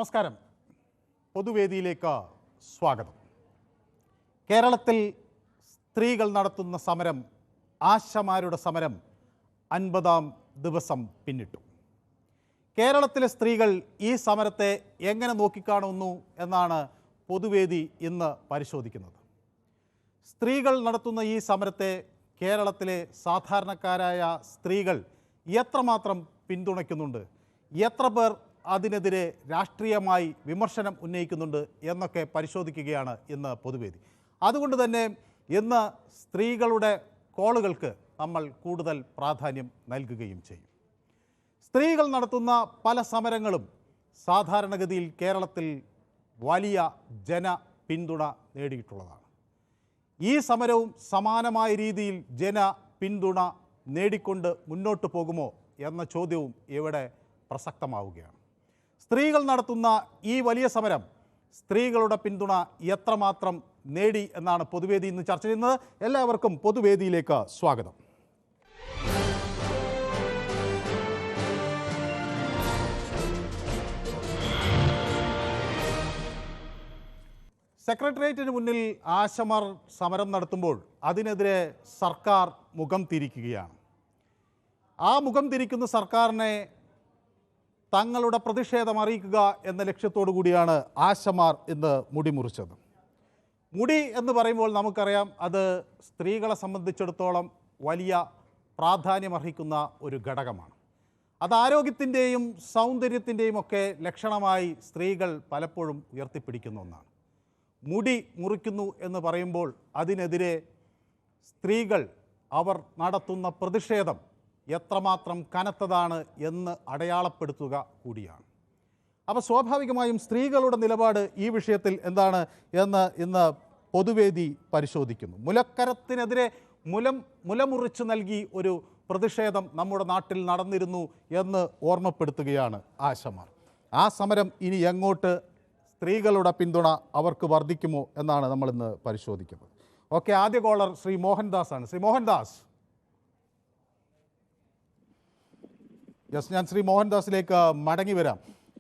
നമസ്കാരം. പൊതുവേദിയിലേക്ക് സ്വാഗതം. കേരളത്തിൽ സ്ത്രീകൾ നടത്തുന്ന സമരം, ആശമാരുടെ സമരം 50-ാം ദിവസം പിന്നിട്ടു. കേരളത്തിലെ സ്ത്രീകൾ ഈ സമരത്തെ എങ്ങനെ നോക്കിക്കാണുന്നു എന്നാണ് പൊതുവേദി ഇന്ന് പരിശോധിക്കുന്നത്. സ്ത്രീകൾ നടത്തുന്ന ഈ സമരത്തെ കേരളത്തിലെ സാധാരണക്കാരായ സ്ത്രീകൾ എത്രമാത്രം പിന്തുണയ്ക്കുന്നുണ്ട്, എത്ര പേർ അതിനെതിരെ രാഷ്ട്രീയമായി വിമർശനം ഉന്നയിക്കുന്നുണ്ട് എന്നൊക്കെ പരിശോധിക്കുകയാണ് ഇന്ന് പൊതുവേദി. അതുകൊണ്ട് തന്നെ ഇന്ന് സ്ത്രീകളുടെ കോളുകൾക്ക് നമ്മൾ കൂടുതൽ പ്രാധാന്യം നൽകുകയും ചെയ്യും. സ്ത്രീകൾ നടത്തുന്ന പല സമരങ്ങളും സാധാരണഗതിയിൽ കേരളത്തിൽ വലിയ ജന പിന്തുണ നേടിയിട്ടുള്ളതാണ്. ഈ സമരവും സമാനമായ രീതിയിൽ ജന പിന്തുണ നേടിക്കൊണ്ട് മുന്നോട്ട് പോകുമോ എന്ന ചോദ്യവും ഇവിടെ പ്രസക്തമാവുകയാണ്. സ്ത്രീകൾ നടത്തുന്ന ഈ വലിയ സമരം സ്ത്രീകളുടെ പിന്തുണ എത്രമാത്രം നേടി എന്നാണ് പൊതുവേദി ഇന്ന് ചർച്ച ചെയ്യുന്നത്. എല്ലാവർക്കും പൊതുവേദിയിലേക്ക് സ്വാഗതം. സെക്രട്ടേറിയറ്റിന് മുന്നിൽ ആശമാർ സമരം നടത്തുമ്പോൾ അതിനെതിരെ സർക്കാർ മുഖം തിരിക്കുകയാണ്. ആ മുഖം തിരിക്കുന്ന സർക്കാരിനെ തങ്ങളുടെ പ്രതിഷേധം അറിയിക്കുക എന്ന ലക്ഷ്യത്തോടു കൂടിയാണ് ആശമാർ ഇന്ന് മുടി മുറിച്ചത്. മുടി എന്ന് പറയുമ്പോൾ നമുക്കറിയാം, അത് സ്ത്രീകളെ സംബന്ധിച്ചിടത്തോളം വലിയ പ്രാധാന്യമർഹിക്കുന്ന ഒരു ഘടകമാണ്. അത് ആരോഗ്യത്തിൻ്റെയും സൗന്ദര്യത്തിൻ്റെയും ഒക്കെ ലക്ഷണമായി സ്ത്രീകൾ പലപ്പോഴും ഉയർത്തിപ്പിടിക്കുന്ന ഒന്നാണ്. മുടി മുറിക്കുന്നു എന്ന് പറയുമ്പോൾ അതിനെതിരെ സ്ത്രീകൾ അവർ നടത്തുന്ന പ്രതിഷേധം എത്രമാത്രം കനത്തതാണ് എന്ന് അടയാളപ്പെടുത്തുക കൂടിയാണ്. അപ്പോൾ സ്വാഭാവികമായും സ്ത്രീകളുടെ നിലപാട് ഈ വിഷയത്തിൽ എന്താണ് എന്ന് ഇന്ന് പൊതുവേദി പരിശോധിക്കുന്നു. മുലക്കരത്തിനെതിരെ മുലമുറിച്ച് നൽകി ഒരു പ്രതിഷേധം നമ്മുടെ നാട്ടിൽ നടന്നിരുന്നു എന്ന് ഓർമ്മപ്പെടുത്തുകയാണ് ആശമാർ. ആ സമരം ഇനി എങ്ങോട്ട് സ്ത്രീകളുടെ പിന്തുണ അവർക്ക് വർദ്ധിക്കുമോ എന്നാണ് നമ്മളിന്ന് പരിശോധിക്കുന്നത്. ഓക്കെ, ആദ്യ കോളർ ശ്രീ മോഹൻദാസ് ആണ്. ശ്രീ മോഹൻദാസ്. യെസ്, ഞാൻ ശ്രീ മോഹൻദാസിലേക്ക് മടങ്ങി വരാം.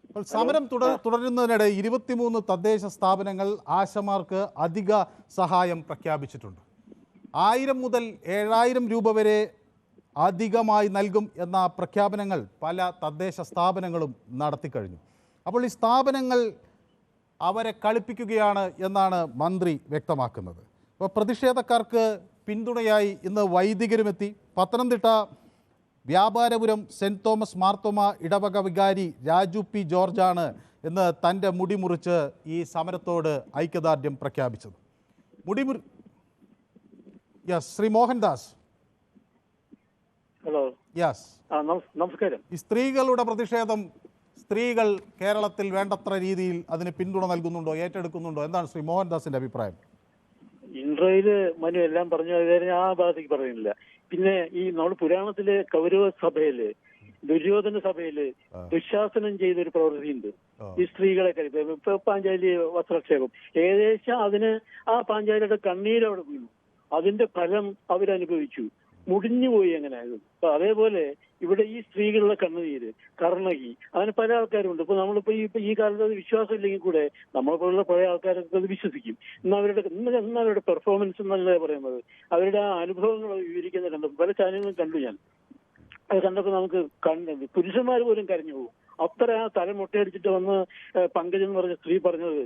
അപ്പോൾ സമരം തുടരുന്നതിനിടെ 23 തദ്ദേശ സ്ഥാപനങ്ങൾ ആശമാർക്ക് അധിക സഹായം പ്രഖ്യാപിച്ചിട്ടുണ്ട്. 1000 മുതൽ 7000 രൂപ വരെ അധികമായി നൽകും എന്ന പ്രഖ്യാപനങ്ങൾ പല തദ്ദേശ സ്ഥാപനങ്ങളും നടത്തിക്കഴിഞ്ഞു. അപ്പോൾ ഈ സ്ഥാപനങ്ങൾ അവരെ കളിപ്പിക്കുകയാണ് എന്നാണ് മന്ത്രി വ്യക്തമാക്കുന്നത്. അപ്പോൾ പ്രതിഷേധക്കാർക്ക് പിന്തുണയായി ഇന്ന് വൈദികരുമെത്തി. പത്തനംതിട്ട വ്യാപാരപുരം സെൻറ്റ് തോമസ് മാർത്തോമ ഇടവക വികാരി രാജു പി ജോർജാണ് ഇന്ന് തൻ്റെ മുടി മുറിച്ച് ഈ സമരത്തോട് ഐക്യദാർഢ്യം പ്രഖ്യാപിച്ചത്. Yes, Shri Mohandas. Hello. Yes, നമസ്കാരം. ഈ സ്ത്രീകളുടെ പ്രതിഷേധം സ്ത്രീകൾ കേരളത്തിൽ വേണ്ടത്ര രീതിയിൽ അതിന് പിന്തുണ നൽകുന്നുണ്ടോ, ഏറ്റെടുക്കുന്നുണ്ടോ? എന്താണ് ശ്രീ മോഹൻദാസിന്റെ അഭിപ്രായം? ഇൻട്രോയില് മനു എല്ലാം പറഞ്ഞു, ആ ഭാഗത്തേക്ക് പറയുന്നില്ല. പിന്നെ ഈ നമ്മുടെ പുരാണത്തിലെ കൗരവ സഭയില്, ദുര്യോധന സഭയില് ദുശാസനം ചെയ്തൊരു പ്രവൃത്തിയുണ്ട്. ഈ സ്ത്രീകളെ ഇപ്പൊ പാഞ്ചാലി വസ്ത്രക്ഷേപം, ഏകദേശം അതിന് ആ പാഞ്ചാലിയുടെ കണ്ണീരവിടെ വീണു. അതിന്റെ ഫലം അവരനുഭവിച്ചു, മുടിഞ്ഞുപോയി. അങ്ങനെ അപ്പൊ അതേപോലെ ഇവിടെ ഈ സ്ത്രീകളുടെ കണ്ണുനീര്, കർണകി, അങ്ങനെ പല ആൾക്കാരുണ്ട്. ഇപ്പൊ നമ്മളിപ്പോ ഈ കാലത്ത് അത് വിശ്വാസം ഇല്ലെങ്കിൽ കൂടെ നമ്മളെപ്പോലുള്ള പഴയ ആൾക്കാരൊക്കെ അത് വിശ്വസിക്കും. ഇന്ന് അവരുടെ പെർഫോമൻസ് എന്നല്ലേ പറയുന്നത്, അവരുടെ ആ അനുഭവങ്ങൾ വിവരിക്കുന്ന കണ്ടു, പല ചാനലുകളും കണ്ടു ഞാൻ. അത് കണ്ടപ്പോൾ നമുക്ക് പുരുഷന്മാർ പോലും കരഞ്ഞു പോകും. അത്ര ആ തല മുട്ടയടിച്ചിട്ട് വന്ന് പങ്കജ് എന്ന് പറഞ്ഞ സ്ത്രീ പറഞ്ഞത്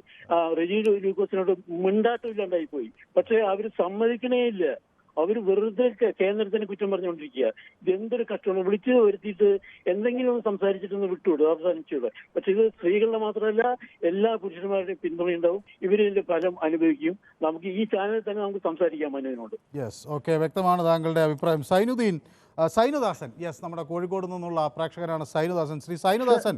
റെജി ലൂക്കോസിനോട് മിണ്ടാട്ടമില്ലാണ്ടായി പോയി. പക്ഷെ അവര് സമ്മതിക്കണേ ഇല്ല. അവർ വെറുതെ കേന്ദ്രത്തിന് കുറ്റം പറഞ്ഞുകൊണ്ടിരിക്കുക. ഇതെന്തൊരു കഷ്ടമാണ്. വിളിച്ച് വരുത്തിയിട്ട് എന്തെങ്കിലും ഒന്ന് സംസാരിച്ചിട്ടൊന്ന് വിട്ടുവിടും, അവസാനിച്ചുവിടുക. പക്ഷെ ഇത് സ്ത്രീകളുടെ മാത്രമല്ല, എല്ലാ പുരുഷന്മാരുടെയും പിന്തുണയുണ്ടാവും. ഇവരിതിന്റെ ഫലം അനുഭവിക്കും. നമുക്ക് ഈ ചാനലിൽ തന്നെ നമുക്ക് സംസാരിക്കാം മനോജിനോട്. യെസ്, ഓക്കെ, വ്യക്തമാണ് താങ്കളുടെ അഭിപ്രായം. സൈനുദാസൻ. യെസ്, നമ്മുടെ കോഴിക്കോട് നിന്നുള്ള പ്രേക്ഷകനാണ് സൈനുദാസൻ. ശ്രീ സൈനുദാസൻ.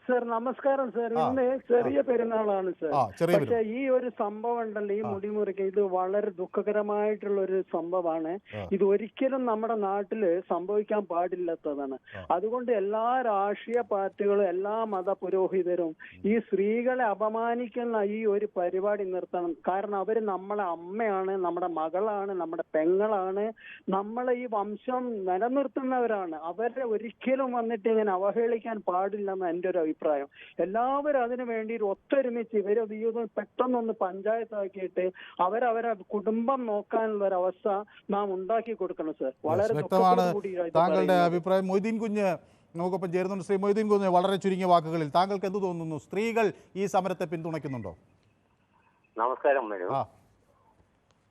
സർ നമസ്കാരം സർ. ഇന്ന് ചെറിയ പെരുന്നാളാണ് സർ. പക്ഷെ ഈ ഒരു സംഭവം ഉണ്ടല്ലോ, ഈ മുടിമുറിക്ക്, ഇത് വളരെ ദുഃഖകരമായിട്ടുള്ള ഒരു സംഭവമാണ്. ഇത് ഒരിക്കലും നമ്മുടെ നാട്ടില് സംഭവിക്കാൻ പാടില്ലാത്തതാണ്. അതുകൊണ്ട് എല്ലാ രാഷ്ട്രീയ പാർട്ടികളും എല്ലാ മത പുരോഹിതരും ഈ സ്ത്രീകളെ അപമാനിക്കുന്ന ഈ ഒരു പരിപാടി നിർത്തണം. കാരണം അവര് നമ്മളെ അമ്മയാണ്, നമ്മുടെ മകളാണ്, നമ്മുടെ പെങ്ങളാണ്, നമ്മളെ ഈ വംശം നിലനിർത്തുന്നവരാണ്. അവരെ ഒരിക്കലും വന്നിട്ട് ഇങ്ങനെ അവഹേളിക്കാൻ പാടില്ലെന്ന് എൻ്റെ ഒരു അഭിപ്രായം. അഭിപ്രായം. എല്ലാവരും അതിനു വേണ്ടി ഒത്തൊരുമിച്ച് ഇവരെ പെട്ടെന്നൊന്ന് പഞ്ചായത്താക്കിയിട്ട് അവരവരെ കുടുംബം നോക്കാനുള്ള ഒരു അവസ്ഥ നാം ഉണ്ടാക്കി കൊടുക്കണം സർ. വളരെ വ്യക്തമാണ് കൂടി താങ്കളുടെ അഭിപ്രായം. മൊയ്തീൻ കുഞ്ഞ് നമുക്കൊപ്പം ചേരുന്നുണ്ട്. ശ്രീ മൊയ്തീൻ കുഞ്ഞ്, വളരെ ചുരുങ്ങിയ വാക്കുകളിൽ താങ്കൾക്ക് എന്ത് തോന്നുന്നു? സ്ത്രീകൾ ഈ സമരത്തെ പിന്തുണയ്ക്കുന്നുണ്ടോ? നമസ്കാരം.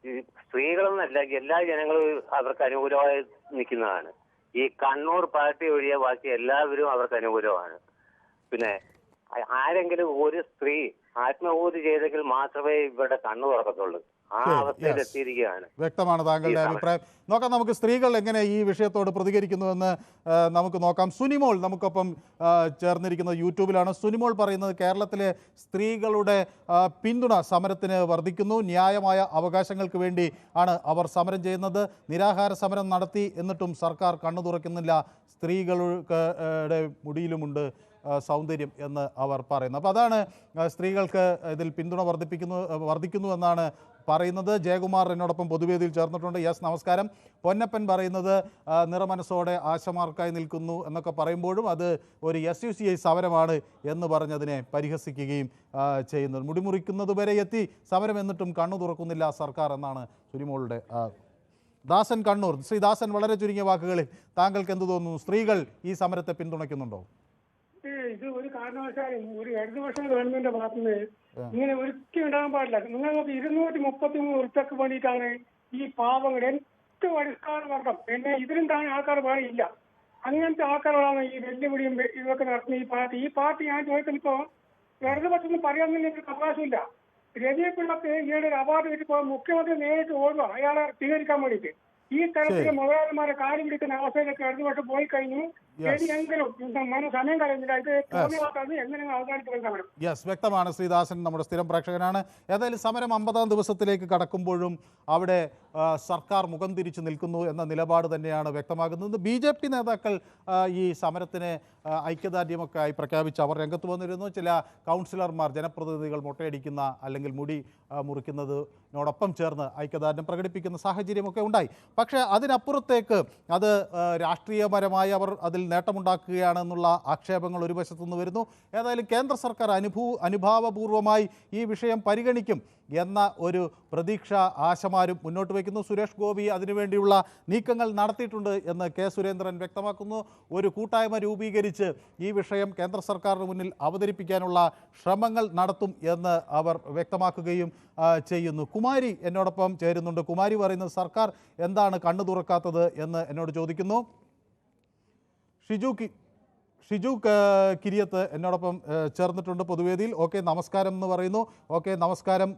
ഈ സ്ത്രീകളെന്നല്ല, എല്ലാ ജനങ്ങളും അവർക്ക് അനുകൂലമായി നിൽക്കുന്നതാണ്. ഈ കണ്ണൂർ പാർട്ടി ഒഴികെ ബാക്കി എല്ലാവരും അവർക്ക് അനുകൂലമാണ്. പിന്നെ ആരെങ്കിലും ഒരു സ്ത്രീ ആത്മഹൂതി ചെയ്തെങ്കിൽ മാത്രമേ ഇവരുടെ കണ്ണു തുറക്കത്തുള്ളൂ. ആ അവസ്ഥയിൽ എത്തിയിരിക്കുകയാണ്. വ്യക്തമാണ് താങ്കളുടെ അഭിപ്രായം. നോക്കാം നമുക്ക് സ്ത്രീകൾ എങ്ങനെ ഈ വിഷയത്തോട് പ്രതികരിക്കുന്നുവെന്ന് നമുക്ക് നോക്കാം. സുനിമോൾ നമുക്കൊപ്പം ചേർന്നിരിക്കുന്നത് യൂട്യൂബിലാണ്. സുനിമോൾ പറയുന്നത് കേരളത്തിലെ സ്ത്രീകളുടെ പിന്തുണ സമരത്തിന് വർദ്ധിക്കുന്നു. ന്യായമായ അവകാശങ്ങൾക്ക് വേണ്ടി ആണ് അവർ സമരം ചെയ്യുന്നത്. നിരാഹാര സമരം നടത്തി എന്നിട്ടും സർക്കാർ കണ്ണു തുറക്കുന്നില്ല. സ്ത്രീകളുടെ മുടിയിലുമുണ്ട് സൗന്ദര്യം എന്ന് അവർ പറയുന്നു. അപ്പോൾ അതാണ് സ്ത്രീകൾക്ക് ഇതിൽ പിന്തുണ വർദ്ധിക്കുന്നു എന്നാണ് പറയുന്നത്. ജയകുമാർ എന്നോടൊപ്പം പൊതുവേദിയിൽ ചേർന്നിട്ടുണ്ട്. യെസ്, നമസ്കാരം. പൊന്നപ്പൻ പറയുന്നത് നിറമനസ്സോടെ ആശമാർക്കായി നിൽക്കുന്നു എന്നൊക്കെ പറയുമ്പോഴും അത് ഒരു SUCI സമരമാണ് എന്ന് പറഞ്ഞതിനെ പരിഹസിക്കുകയും ചെയ്യുന്നു. മുടിമുറിക്കുന്നത് വരെ എത്തി സമരം, എന്നിട്ടും കണ്ണു തുറക്കുന്നില്ല സർക്കാർ എന്നാണ് സുനിമോളുടെ. ദാസൻ കണ്ണൂർ. ശ്രീ ദാസൻ, വളരെ ചുരുങ്ങിയ വാക്കുകളിൽ താങ്കൾക്ക് എന്ത് തോന്നുന്നു? സ്ത്രീകൾ ഈ സമരത്തെ പിന്തുണയ്ക്കുന്നുണ്ടോ? ഇത് ഒരു കാരണവശാലും ഒരു ഇടതുപക്ഷ ഗവൺമെന്റിന്റെ ഭാഗത്തുനിന്ന് ഇങ്ങനെ ഒരിക്കലും ഉണ്ടാകാൻ പാടില്ല. നിങ്ങൾക്ക് 233 ഉറുപ്പ്യക്ക് വേണ്ടിയിട്ടാണ് ഈ പാവങ്ങൾ, ഏറ്റവും അടിസ്ഥാന വർഗം, പിന്നെ ഇതിലും താഴെ ആൾക്കാർ പാടില്ല. അങ്ങനത്തെ ആൾക്കാരോടാണ് ഈ വെല്ലുവിളിയും ഇതൊക്കെ നടത്തുന്ന ഈ പാർട്ടി ഞാൻ ചോദിച്ചപ്പോ ഇടതുപക്ഷത്തിന് പറയാൻ തന്നെ എനിക്ക് അവകാശമില്ല. രവിപിള്ളക്ക് ഈയിടെ ഒരു അവാർഡ് കിട്ടിയപ്പോൾ മുഖ്യമന്ത്രി നേരിട്ട് ഓടുക അയാളെ സ്വീകരിക്കാൻ വേണ്ടിയിട്ട്. ഈ തരത്തിലെ മുതലാളിമാരെ കാര്യം പിടിക്കുന്ന അവസ്ഥയിലേക്ക് ഇടതുപക്ഷം പോയി കഴിഞ്ഞു. സമയം കളയുന്നില്ല. ഇത് എങ്ങനെ അവസാനിച്ചു? യെസ്, വ്യക്തമാണ്. ശ്രീദാസൻ നമ്മുടെ സ്ഥിരം പ്രേക്ഷകനാണ്. ഏതായാലും സമരം 50-ാം ദിവസത്തിലേക്ക് കടക്കുമ്പോഴും അവിടെ സർക്കാർ മുഖം തിരിച്ചു നിൽക്കുന്നു എന്ന നിലപാട് തന്നെയാണ് വ്യക്തമാകുന്നത്. BJP നേതാക്കൾ ഈ സമരത്തിന് ഐക്യദാർഢ്യമൊക്കെ ആയി പ്രഖ്യാപിച്ച് അവർ രംഗത്ത് വന്നിരുന്നു. ചില കൗൺസിലർമാർ, ജനപ്രതിനിധികൾ മൊട്ടയടിക്കുന്ന അല്ലെങ്കിൽ മുടി മുറിക്കുന്നതിനോടൊപ്പം ചേർന്ന് ഐക്യദാർഢ്യം പ്രകടിപ്പിക്കുന്ന സാഹചര്യമൊക്കെ ഉണ്ടായി. പക്ഷേ അതിനപ്പുറത്തേക്ക് അത് രാഷ്ട്രീയപരമായി അവർ അതിൽ നേട്ടമുണ്ടാക്കുകയാണെന്നുള്ള ആക്ഷേപങ്ങൾ ഒരു വശത്തുനിന്ന് വരുന്നു. ഏതായാലും കേന്ദ്ര സർക്കാർ അനുഭാവപൂർവമായി ഈ വിഷയം പരിഗണിക്കും എന്ന ഒരു പ്രതീക്ഷ ആശമാരും മുന്നോട്ട് വയ്ക്കുന്നു. സുരേഷ് ഗോപി അതിനുവേണ്ടിയുള്ള നീക്കങ്ങൾ നടത്തിയിട്ടുണ്ട് എന്ന് കെ സുരേന്ദ്രൻ വ്യക്തമാക്കുന്നു. ഒരു കൂട്ടായ്മ രൂപീകരിച്ച് ഈ വിഷയം കേന്ദ്ര സർക്കാരിന് മുന്നിൽ അവതരിപ്പിക്കാനുള്ള ശ്രമങ്ങൾ നടത്തും എന്ന് അവർ വ്യക്തമാക്കുകയും ചെയ്യുന്നു. കുമാരി എന്നോടൊപ്പം ചേരുന്നുണ്ട്. കുമാരി പറയുന്നത് സർക്കാർ എന്താണ് കണ്ണു തുറക്കാത്തത് എന്ന് എന്നോട് ചോദിക്കുന്നു. ഷിജു കിരിയത്ത് എന്നോടൊപ്പം ചേർന്നിട്ടുണ്ട് പൊതുവേദിയിൽ. ഓക്കെ, നമസ്കാരം എന്ന് പറയുന്നു. ഓക്കെ, നമസ്കാരം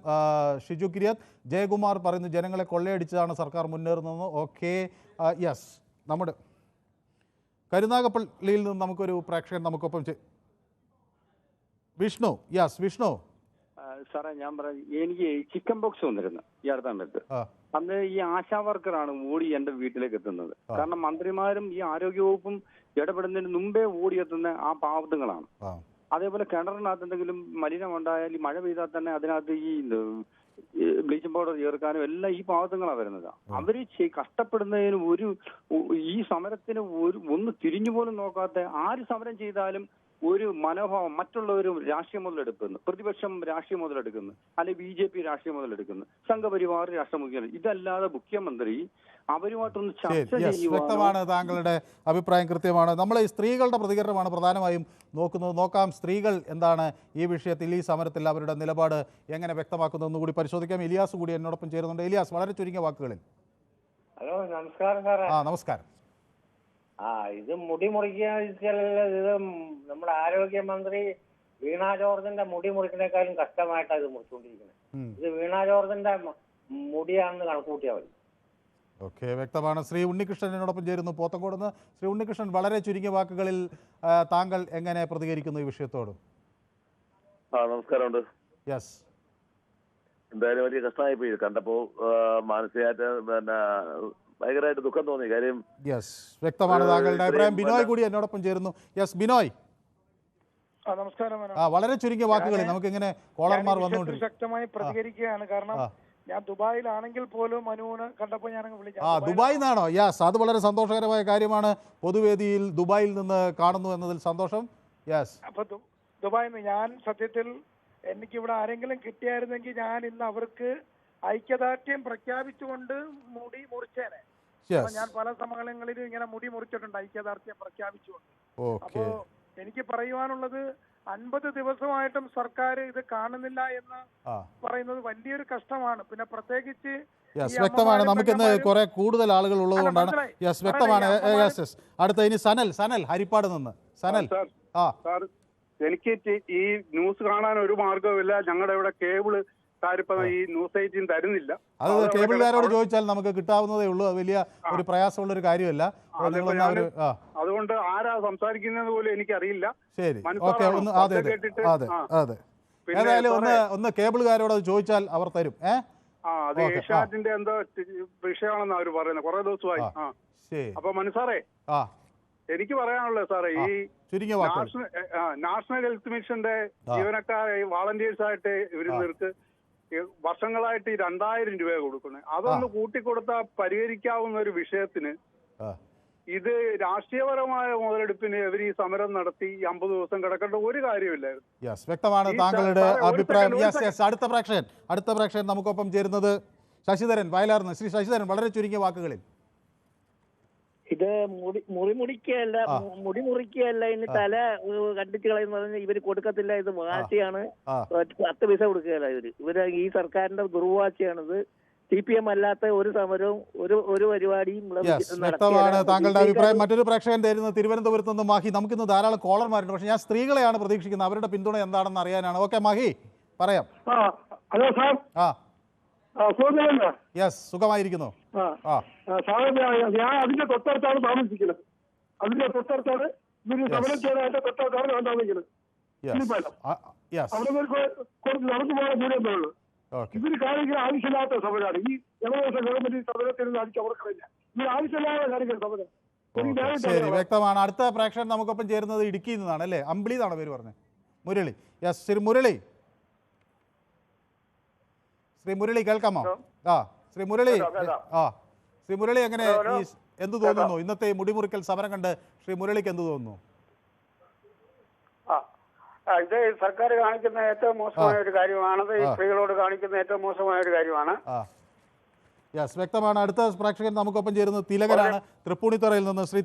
ഷിജു കിരിയത്ത്. ജയകുമാർ പറയുന്നു ജനങ്ങളെ കൊള്ളയടിച്ചതാണ് സർക്കാർ മുന്നേറുന്നത്. Okay, yes. നമ്മുടെ കരുനാഗപ്പള്ളിയിൽ നിന്ന് നമുക്കൊരു പ്രേക്ഷകൻ നമുക്കൊപ്പം വിഷ്ണു. യെസ്, വിഷ്ണു. സാറേ, ഞാൻ എനിക്ക് ചിക്കൻ ബോക്സ് വന്നിരുന്നു ഈ അടുത്ത സമയത്ത്. അന്ന് ഈ ആശാ വർക്കറാണ് ഓടി എന്റെ വീട്ടിലേക്ക് എത്തുന്നത്. കാരണം മന്ത്രിമാരും ഈ ആരോഗ്യവകുപ്പും ഇടപെടുന്നതിന് മുമ്പേ ഓടിയെത്തുന്ന ആ പാവത്തുങ്ങളാണ്. അതേപോലെ കിണറിനകത്ത് എന്തെങ്കിലും മലിനമുണ്ടായാൽ ഈ മഴ പെയ്താൽ തന്നെ അതിനകത്ത് ഈ ബ്ലീച്ചിങ് പൗഡർ ചേർക്കാനും എല്ലാം ഈ പാവത്തുങ്ങളാണ് വരുന്നത്. അവര് കഷ്ടപ്പെടുന്നതിന് ഈ സമരത്തിന് ഒന്ന് തിരിഞ്ഞു പോലും നോക്കാത്ത ആര് സമരം ചെയ്താലും ഒരു മനോഭാവം മറ്റുള്ളവരും രാഷ്ട്രീയ മുതലെടുക്കുന്നു. പ്രതിപക്ഷം രാഷ്ട്രീയ മുതലെടുക്കുന്നു, അല്ലെങ്കിൽ BJP രാഷ്ട്രീയ മുതലെടുക്കുന്നു, സംഘപരിവാർ രാഷ്ട്രീയ മുതൽ. ഇതല്ലാതെ മുഖ്യമന്ത്രി അവരുമായിട്ടൊന്ന് ചർച്ച ചെയ്യുക. വ്യക്തമാണ്, താങ്കളുടെ അഭിപ്രായം കൃത്യമാണ്. നമ്മൾ ഈ സ്ത്രീകളുടെ പ്രതികരണമാണ് പ്രധാനമായും നോക്കുന്നത്. നോക്കാം സ്ത്രീകൾ എന്താണ് ഈ വിഷയത്തിൽ, ഈ സമരത്തിൽ അവരുടെ നിലപാട് എങ്ങനെ വ്യക്തമാക്കുന്നതെന്ന് കൂടി പരിശോധിക്കാം. ഇലിയാസ് കൂടി എന്നോടൊപ്പം ചേരുന്നുണ്ട്. ഇലിയാസ്, വളരെ ചുരുങ്ങിയ വാക്കുകളിൽ. ഹലോ, നമസ്കാരം സാറേ. നമസ്കാരം. ഇത് മുടി മുറിക്കുക, ഇത് നമ്മുടെ ആരോഗ്യമന്ത്രി വീണ ജോർജിന്റെ മുടി മുറിക്കുന്നേക്കാളും കഷ്ടമായിട്ടാണ് ഇത് മുറിച്ചുകൊണ്ടിരിക്കുന്നത്. ഇത് വീണ ജോർജിന്റെ മുടിയാണെന്ന് കണക്കൂട്ടിയാൽ മതി. ഓക്കെ, വ്യക്തമാണ്. ശ്രീ ഉണ്ണികൃഷ്ണൻ എന്നോടൊപ്പം ചേരുന്നു പോത്തങ്കോട് നിന്ന്. ശ്രീ ഉണ്ണികൃഷ്ണൻ, വളരെ ചുരുങ്ങിയ വാക്കുകളിൽ താങ്കൾ എങ്ങനെ പ്രതികരിക്കുന്നു ഈ വിഷയത്തോട്? നമസ്കാരമുണ്ട്. യെസ്. എന്തായാലും വലിയ കഷ്ടമായി പോയി കണ്ടപ്പോ. മാനസികമായിട്ട് ഭയങ്കരമായിട്ട് ദുഃഖം തോന്നി. കാര്യം യെസ്, വ്യക്തമാണ് താങ്കളുടെ അഭിപ്രായം. ബിനോയ് കൂടി എന്നോടൊപ്പം ചേരുന്നു. യെസ്, ബിനോയ്. നമസ്കാരം. വളരെ ചുരുങ്ങിയ വാക്കുകളിൽ, നമുക്ക് ഇങ്ങനെ കോളർമാർ വന്നുകൊണ്ടിരിക്കും. ശക്തമായി പ്രതികരിക്കുകയാണ്. കാരണം ഞാൻ ദുബായിലാണെങ്കിൽ പോലും മനുവിനെ കണ്ടപ്പോൾ ഞാൻ വിളിച്ചു. ദുബായിൽ നിന്നാണോ? യെസ്, അത് വളരെ സന്തോഷകരമായ കാര്യമാണ്. പൊതുവേദിയിൽ ദുബായിൽ നിന്ന് കാണുന്നു എന്നതിൽ സന്തോഷം. യെസ്. അപ്പൊ ദുബായിൽ നിന്ന്. ഞാൻ സത്യത്തിൽ എനിക്കിവിടെ ആരെങ്കിലും കിട്ടിയായിരുന്നെങ്കിൽ ഞാൻ ഇന്ന് അവർക്ക് ഐക്യദാർഢ്യം പ്രഖ്യാപിച്ചുകൊണ്ട് മുടി മുറിച്ചേനെ. ഞാൻ പല സമ്മേളനങ്ങളിലും ഇങ്ങനെ മുടി മുറിച്ചിട്ടുണ്ട് ഐക്യദാർഢ്യം പ്രഖ്യാപിച്ചുകൊണ്ട്. അപ്പോ എനിക്ക് പറയുവാനുള്ളത് 50 ദിവസമായിട്ടും സർക്കാർ ഇത് കാണുന്നില്ല എന്ന് പറയുന്നത് വലിയൊരു കഷ്ടമാണ്. പിന്നെ പ്രത്യേകിച്ച് വ്യക്തമാണ്, നമുക്കിന്ന് കുറെ കൂടുതൽ ആളുകൾ ഉള്ളതുകൊണ്ടാണ്. വ്യക്തമാണ്. അടുത്ത ഇനി സനൽ ഹരിപ്പാട് നിന്ന്. സനൽ, എനിക്ക് ഈ ന്യൂസ് കാണാൻ ഒരു മാർഗവുമില്ല. ഞങ്ങളുടെ ഇവിടെ കേബിള് ഈ ന്യൂസ് 18 തരുന്നില്ല. അത് കേബിൾകാരോട് ചോദിച്ചാൽ നമുക്ക് കിട്ടാവുന്നതേ ഉള്ളൂ. വലിയ ഒരു പ്രയാസമുള്ള ഒരു കാര്യമല്ല. അതുകൊണ്ട് ആരാ സംസാരിക്കുന്നത് പോലും എനിക്കറിയില്ല. ശരി, ഓക്കെ. അതെ, ഏതായാലും ഒന്ന് കേബിൾകാരോട് ചോദിച്ചാൽ അവർ തരും. അത് ഏഷ്യാനെറ്റിന്റെ എന്തോ വിഷയമാണെന്ന് അവർ പറയുന്നത് കുറെ ദിവസമായി. അപ്പൊ മനുസാറേ, എനിക്ക് പറയാനുള്ളത് സാറേ, ഈ നാഷണൽ ഹെൽത്ത് മിഷന്റെ ജീവനക്കാരെ വാളണ്ടിയേഴ്സ് ആയിട്ട് ഇവർക്ക് വർഷങ്ങളായിട്ട് ഈ 2000 രൂപ കൊടുക്കുന്നത്. അതൊന്ന് കൂട്ടിക്കൊടുത്താൽ പരിഹരിക്കാവുന്ന ഒരു വിഷയത്തിന് ഇത് രാഷ്ട്രീയപരമായ മുതലെടുപ്പിന് ഇവർ ഈ സമരം നടത്തി 50 ദിവസം കിടക്കേണ്ട ഒരു കാര്യമില്ലായിരുന്നു. വ്യക്തമാണ് താങ്കളുടെ അഭിപ്രായം. അടുത്ത പ്രേക്ഷകൻ നമുക്കൊപ്പം ചേരുന്നത് ശശിധരൻ വയലാർന്ന്. ശ്രീ ശശിധരൻ, വളരെ ചുരുങ്ങിയ വാക്കുകളിൽ. ഇത് മുടി മുറിക്കുകയല്ല ഇനി തല കണ്ടിച്ച് കളയുന്ന ഇവര് കൊടുക്കത്തില്ല. ഇത് വാശിയാണ്. 10 പൈസ കൊടുക്കുകയല്ല ഇവര് ഈ സർക്കാരിന്റെ ദുർവാശിയാണിത്. CPM അല്ലാത്ത ഒരു സമരവും ഒരു പരിപാടിയും വ്യക്തമാണ് താങ്കളുടെ അഭിപ്രായം. മറ്റൊരു പ്രേക്ഷകൻ തരുന്നത് തിരുവനന്തപുരത്ത് നിന്ന് മാഹി. നമുക്കിന്ന് ധാരാളം കോളർമാരുണ്ട്, പക്ഷെ ഞാൻ സ്ത്രീകളെയാണ് പ്രതീക്ഷിക്കുന്നത്. അവരുടെ പിന്തുണ എന്താണെന്ന് അറിയാനാണ്. ഓക്കെ മാഹി, പറയാം. Hello sir. സുഖമായിരിക്കുന്നു. ഞാൻ അതിന്റെ തൊട്ടടുത്താണ് താമസിക്കുന്നത്. അതിന്റെ തൊട്ടടുത്താണ് ഇവര് സമരം ചെയ്യാനായിട്ട് തൊട്ടടുത്താണ് ഞാൻ താമസിക്കുന്നത്. അവിടെ കുറച്ച് നടന്നു പോകാൻ ദൂരമേ ഉള്ളൂ. ഇവര് കാണിക്കുന്ന ആവശ്യമില്ലാത്ത സമരമാണ് ഈ ഇടതുപക്ഷ ഗവൺമെന്റ് സമരത്തിൽ അടിച്ച് അവർക്കില്ല. ഇവർ ആവശ്യമില്ലാതെ കാണിക്കുന്ന സമരം. ശരി, വ്യക്തമാണ്. അടുത്ത പ്രേക്ഷകൻ നമുക്കൊപ്പം ചേരുന്നത് ഇടുക്കിയിൽ നിന്നാണ് അല്ലേ? അമ്പിളി എന്നാണ് പേര് പറഞ്ഞത്. മുരളി. ശ്രീ മുരളി, കേൾക്കാമോ? ശ്രീ മുരളി എങ്ങനെ എന്ത് തോന്നുന്നു? ഇന്നത്തെ മുടിമുറിക്കൽ സമരം കണ്ട് ശ്രീ മുരളിക്ക് എന്ത് തോന്നുന്നു? ഇത് സർക്കാർ കാണിക്കുന്ന ഏറ്റവും മോശമായ ഒരു കാര്യമാണ്. ഈ സ്ത്രീകളോട് കാണിക്കുന്ന ഏറ്റവും മോശമായ ഒരു കാര്യമാണ്. വ്യക്തമാണ്. അടുത്ത പ്രേക്ഷകൻ നമുക്കൊപ്പം ചേരുന്നത് തിലകനാണ്, തൃപ്പൂണിത്തുറയിൽ നിന്ന്. ശ്രീ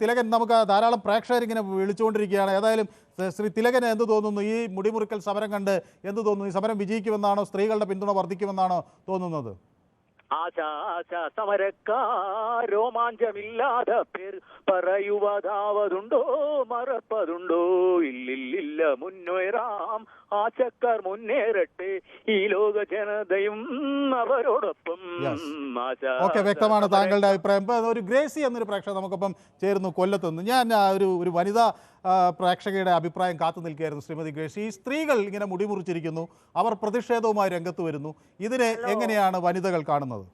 തിലകൻ, നമുക്ക് ധാരാളം പ്രേക്ഷകർ ഇങ്ങനെ വിളിച്ചുകൊണ്ടിരിക്കുകയാണ്. ഏതായാലും ശ്രീ തിലകന് എന്ത് തോന്നുന്നു? ഈ മുടിമുറിക്കൽ സമരം കണ്ട് എന്ത് തോന്നുന്നു? ഈ സമരം വിജയിക്കുമെന്നാണോ, സ്ത്രീകളുടെ പിന്തുണ വർദ്ധിക്കുമെന്നാണോ തോന്നുന്നത്? രോമാഞ്ചമില്ലാതെ പേർ പറയുവതാവതുണ്ടോ, മറപ്പതുണ്ടോ? ഇല്ലില്ല, മുന്നേറാം, ആശക്കാർ മുന്നേറട്ടെ, ഈ ലോക ജനതയും അവരോടൊപ്പം. വ്യക്തമാണ് താങ്കളുടെ അഭിപ്രായം. ഒരു ഗ്രേസി എന്നൊരു പ്രേക്ഷക നമുക്കൊപ്പം ചേരുന്നു കൊല്ലത്ത് നിന്ന്. ഞാൻ ഒരു വനിതാ പ്രേക്ഷകയുടെ അഭിപ്രായം കാത്തു നിൽക്കുകയായിരുന്നു. ശ്രീമതി ഗ്രേസി, ഈ സ്ത്രീകൾ ഇങ്ങനെ മുടിമുറിച്ചിരിക്കുന്നു, അവർ പ്രതിഷേധവുമായി രംഗത്ത് വരുന്നു. ഇതിനെ എങ്ങനെയാണ് വനിതകൾ കാണുന്നത്?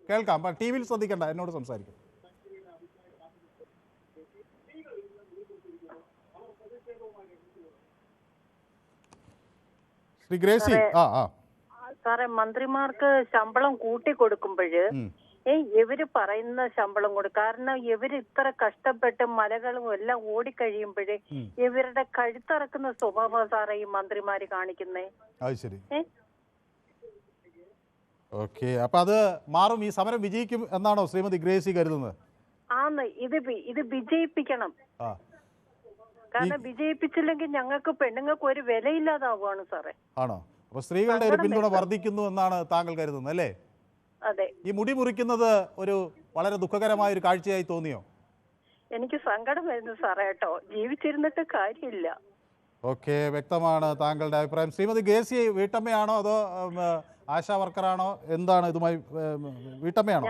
കേൾക്കാം, ടി വിയിൽ ശ്രദ്ധിക്കണ്ട, എന്നോട് സംസാരിക്കും. ശ്രീ ഗ്രേസി, സാറേ, മന്ത്രിമാർക്ക് ശമ്പളം കൂട്ടിക്കൊടുക്കുമ്പോഴ് ഇവര് പറയുന്ന ശമ്പളം കൊടുക്കും. കാരണം ഇവര് ഇത്ര കഷ്ടപ്പെട്ട് മലകളും എല്ലാം ഓടിക്കഴിയുമ്പോഴേ ഇവരുടെ കഴുത്തിറക്കുന്ന സ്വഭാവം സാറേ ഈ മന്ത്രിമാര് കാണിക്കുന്നേ. ഓക്കെ, അപ്പൊ അത് മാറും, ഈ സമരം വിജയിക്കും എന്നാണോ ശ്രീമതി ഗ്രേസി കരുതുന്നത്? ആന്ന്, ഇത് വിജയിപ്പിക്കണം. കാരണം വിജയിപ്പിച്ചില്ലെങ്കിൽ ഞങ്ങൾക്ക് പെണ്ണുങ്ങൾക്ക് ഒരു വിലയില്ലാതാവുകയാണ് സാറേ. ആണോ? അപ്പൊ സ്ത്രീകളുടെ ഒരു പിന്തുണ വർദ്ധിക്കുന്നു എന്നാണ് താങ്കൾ കരുതുന്നത് അല്ലേ? അതെ. ഈ മുടി മുറിക്കുന്നത് ഒരു വളരെ ദുഃഖകരമായ ഒരു കാഴ്ചയായി തോന്നിയോ? എനിക്ക് സങ്കടം വരുന്നു സാറേ കേട്ടോ, ജീവിച്ചിരുന്നിട്ട് കാര്യമില്ല. ഓക്കെ, വ്യക്തമാണ് താങ്കളുടെ അഭിപ്രായം. ശ്രീമതി ഗ്രേസി വീട്ടമ്മയാണോ അതോ ആശാ വർക്കറാണോ? എന്താണ് ഇതുമായി? വീട്ടമ്മയാണോ?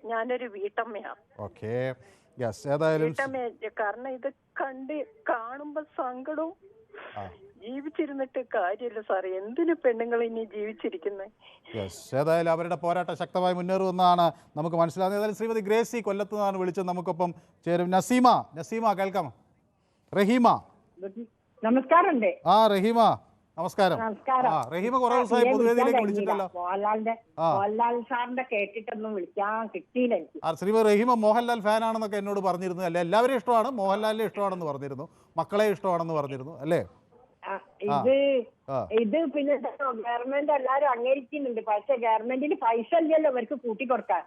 ഞാനൊരു വീട്ടമ്മയാണ്. Okay, yes. ഏതായാലും കാരണം ഇത് കാണുമ്പോ സങ്കടവും. ജീവിച്ചിരുന്നിട്ട് കാര്യമില്ല സാറേ, എന്തിനു പെണ്ണുങ്ങൾ ഇനി ജീവിച്ചിരിക്കുന്നത്? യെസ്, ഏതായാലും അവരുടെ പോരാട്ടം ശക്തമായി മുന്നേറുമെന്നാണ് നമുക്ക് മനസ്സിലാകുന്നത്. ഏതായാലും ശ്രീമതി ഗ്രേസി കൊല്ലത്ത് നിന്നാണ് വിളിച്ചത്, നമുക്കൊപ്പം ചേരും. നസീമ കേൾക്കാമോ? റഹീമ, നമസ്കാരം. റഹീമ, നമസ്കാരം. നമസ്കാരം. റഹീമ കുറെ ദിവസമായി പൊതുവേദിയിലേക്ക് വിളിച്ചിട്ടല്ലോ. മോഹൻലാൽ സാറിന്റെ കേട്ടിട്ടൊന്നും വിളിക്കാൻ കിട്ടിയില്ല എനിക്ക്. ശ്രീമതി റഹീമ മോഹൻലാൽ ഫാൻ ആണെന്നൊക്കെ എന്നോട് പറഞ്ഞിരുന്നു അല്ലേ? എല്ലാവരും ഇഷ്ടമാണ്, മോഹൻലാലിനെ ഇഷ്ടമാണെന്ന് പറഞ്ഞിരുന്നു, മക്കളെ ഇഷ്ടമാണെന്ന് പറഞ്ഞിരുന്നു അല്ലേ? ഇത് പിന്നെ ഗവൺമെന്റ് എല്ലാരും അംഗീകരിക്കുന്നുണ്ട്. പക്ഷെ ഗവൺമെന്റിന് പൈസ ഇല്ലല്ലോ അവർക്ക് കൂട്ടിക്കൊടുക്കാൻ.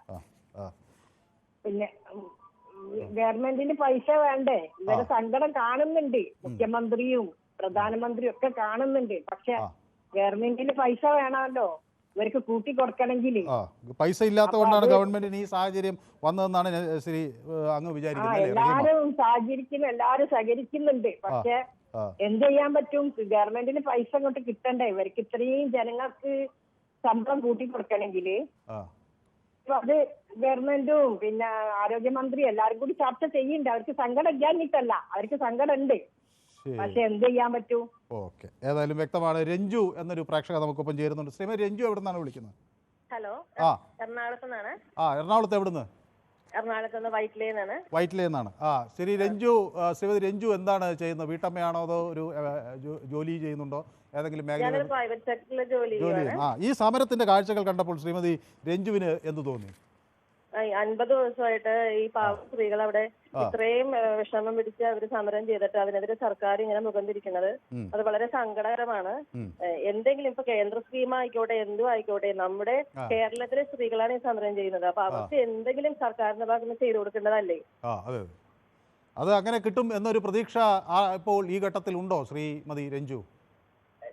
പിന്നെ ഗവൺമെന്റിന് പൈസ വേണ്ടേ? ഇവരെ സങ്കടം കാണുന്നുണ്ട്, മുഖ്യമന്ത്രിയും പ്രധാനമന്ത്രിയും ഒക്കെ കാണുന്നുണ്ട്. പക്ഷെ ഗവൺമെന്റിന് പൈസ വേണമല്ലോ ഇവർക്ക് കൂട്ടിക്കൊടുക്കണമെങ്കിൽ. പൈസ ഇല്ലാത്തതുകൊണ്ടാണ് ഗവൺമെന്റിന് ഈ സാഹചര്യം വന്നതെന്നാണ് ശ്രീ അങ്ങ് വിചാരിക്കുന്നത്. എല്ലാരും സാഹചര്യത്തിന് എല്ലാരും സഹകരിക്കുന്നുണ്ട്. പക്ഷെ എന്ത് ചെയ്യാൻ പറ്റും? ഗവൺമെന്റിന് പൈസ അങ്ങോട്ട് കിട്ടണ്ടേ ഇവർക്ക് ഇത്രയും ജനങ്ങൾക്ക് ശമ്പളം കൂട്ടിക്കൊടുക്കണമെങ്കിൽ. അത് ഗവൺമെന്റും പിന്നെ ആരോഗ്യമന്ത്രി എല്ലാരും കൂടി ചർച്ച ചെയ്യുന്നുണ്ട്. അവർക്ക് സങ്കടം ഇല്ലാഞ്ഞിട്ടല്ല, അവർക്ക് സങ്കടം ഉണ്ട്. പക്ഷെ എന്ത് ചെയ്യാൻ പറ്റൂ? ഓക്കെ, ഏതായാലും വ്യക്തമാണ്. രഞ്ജു എന്നൊരു പ്രേക്ഷക നമുക്കൊപ്പം ചേരുന്നുണ്ട്. ശ്രീമതി രഞ്ജു എവിടെ നിന്നാണ് വിളിക്കുന്നത്? ഹലോ, എറണാകുളത്ത് നിന്നാണ്. എറണാകുളത്ത് എവിടുന്ന്? എറണാകുളത്ത് വൈറ്റിലേന്നാണ്. വൈറ്റിലേന്നാണ്. ശരി രഞ്ജു, ശ്രീമതി രഞ്ജു എന്താണ് ചെയ്യുന്നത്? വീട്ടമ്മയാണോ അതോ ഒരു ജോലി ചെയ്യുന്നുണ്ടോ? ഏതെങ്കിലും മേഖല? പ്രൈവറ്റ് സെക്ടറിൽ ജോലി. ഈ സമരത്തിന്റെ കാഴ്ചകൾ കണ്ടപ്പോൾ ശ്രീമതി രഞ്ജുവിന് എന്ത് തോന്നി? 50 ദിവസമായിട്ട് ഈ പാവ സ്ത്രീകൾ അവിടെ ഇത്രയും വിഷമം പിടിച്ച് അവർ സമരം ചെയ്തിട്ട് അതിനെതിരെ സർക്കാർ ഇങ്ങനെ മുഖം തിരിക്കുന്നത് അത് വളരെ സങ്കടകരമാണ്. എന്തെങ്കിലും ഇപ്പൊ കേന്ദ്ര സ്കീം ആയിക്കോട്ടെ, എന്തും ആയിക്കോട്ടെ, നമ്മുടെ കേരളത്തിലെ സ്ത്രീകളാണ് ഈ സമരം ചെയ്യുന്നത്. അപ്പൊ അവർക്ക് എന്തെങ്കിലും സർക്കാരിന്റെ ഭാഗത്ത് ചെയ്തു കൊടുക്കേണ്ടതല്ലേ? അത് അങ്ങനെ കിട്ടും എന്നൊരു പ്രതീക്ഷ ഇപ്പോൾ ഈ ഘട്ടത്തിൽ ഉണ്ടോ ശ്രീമതി രഞ്ജു?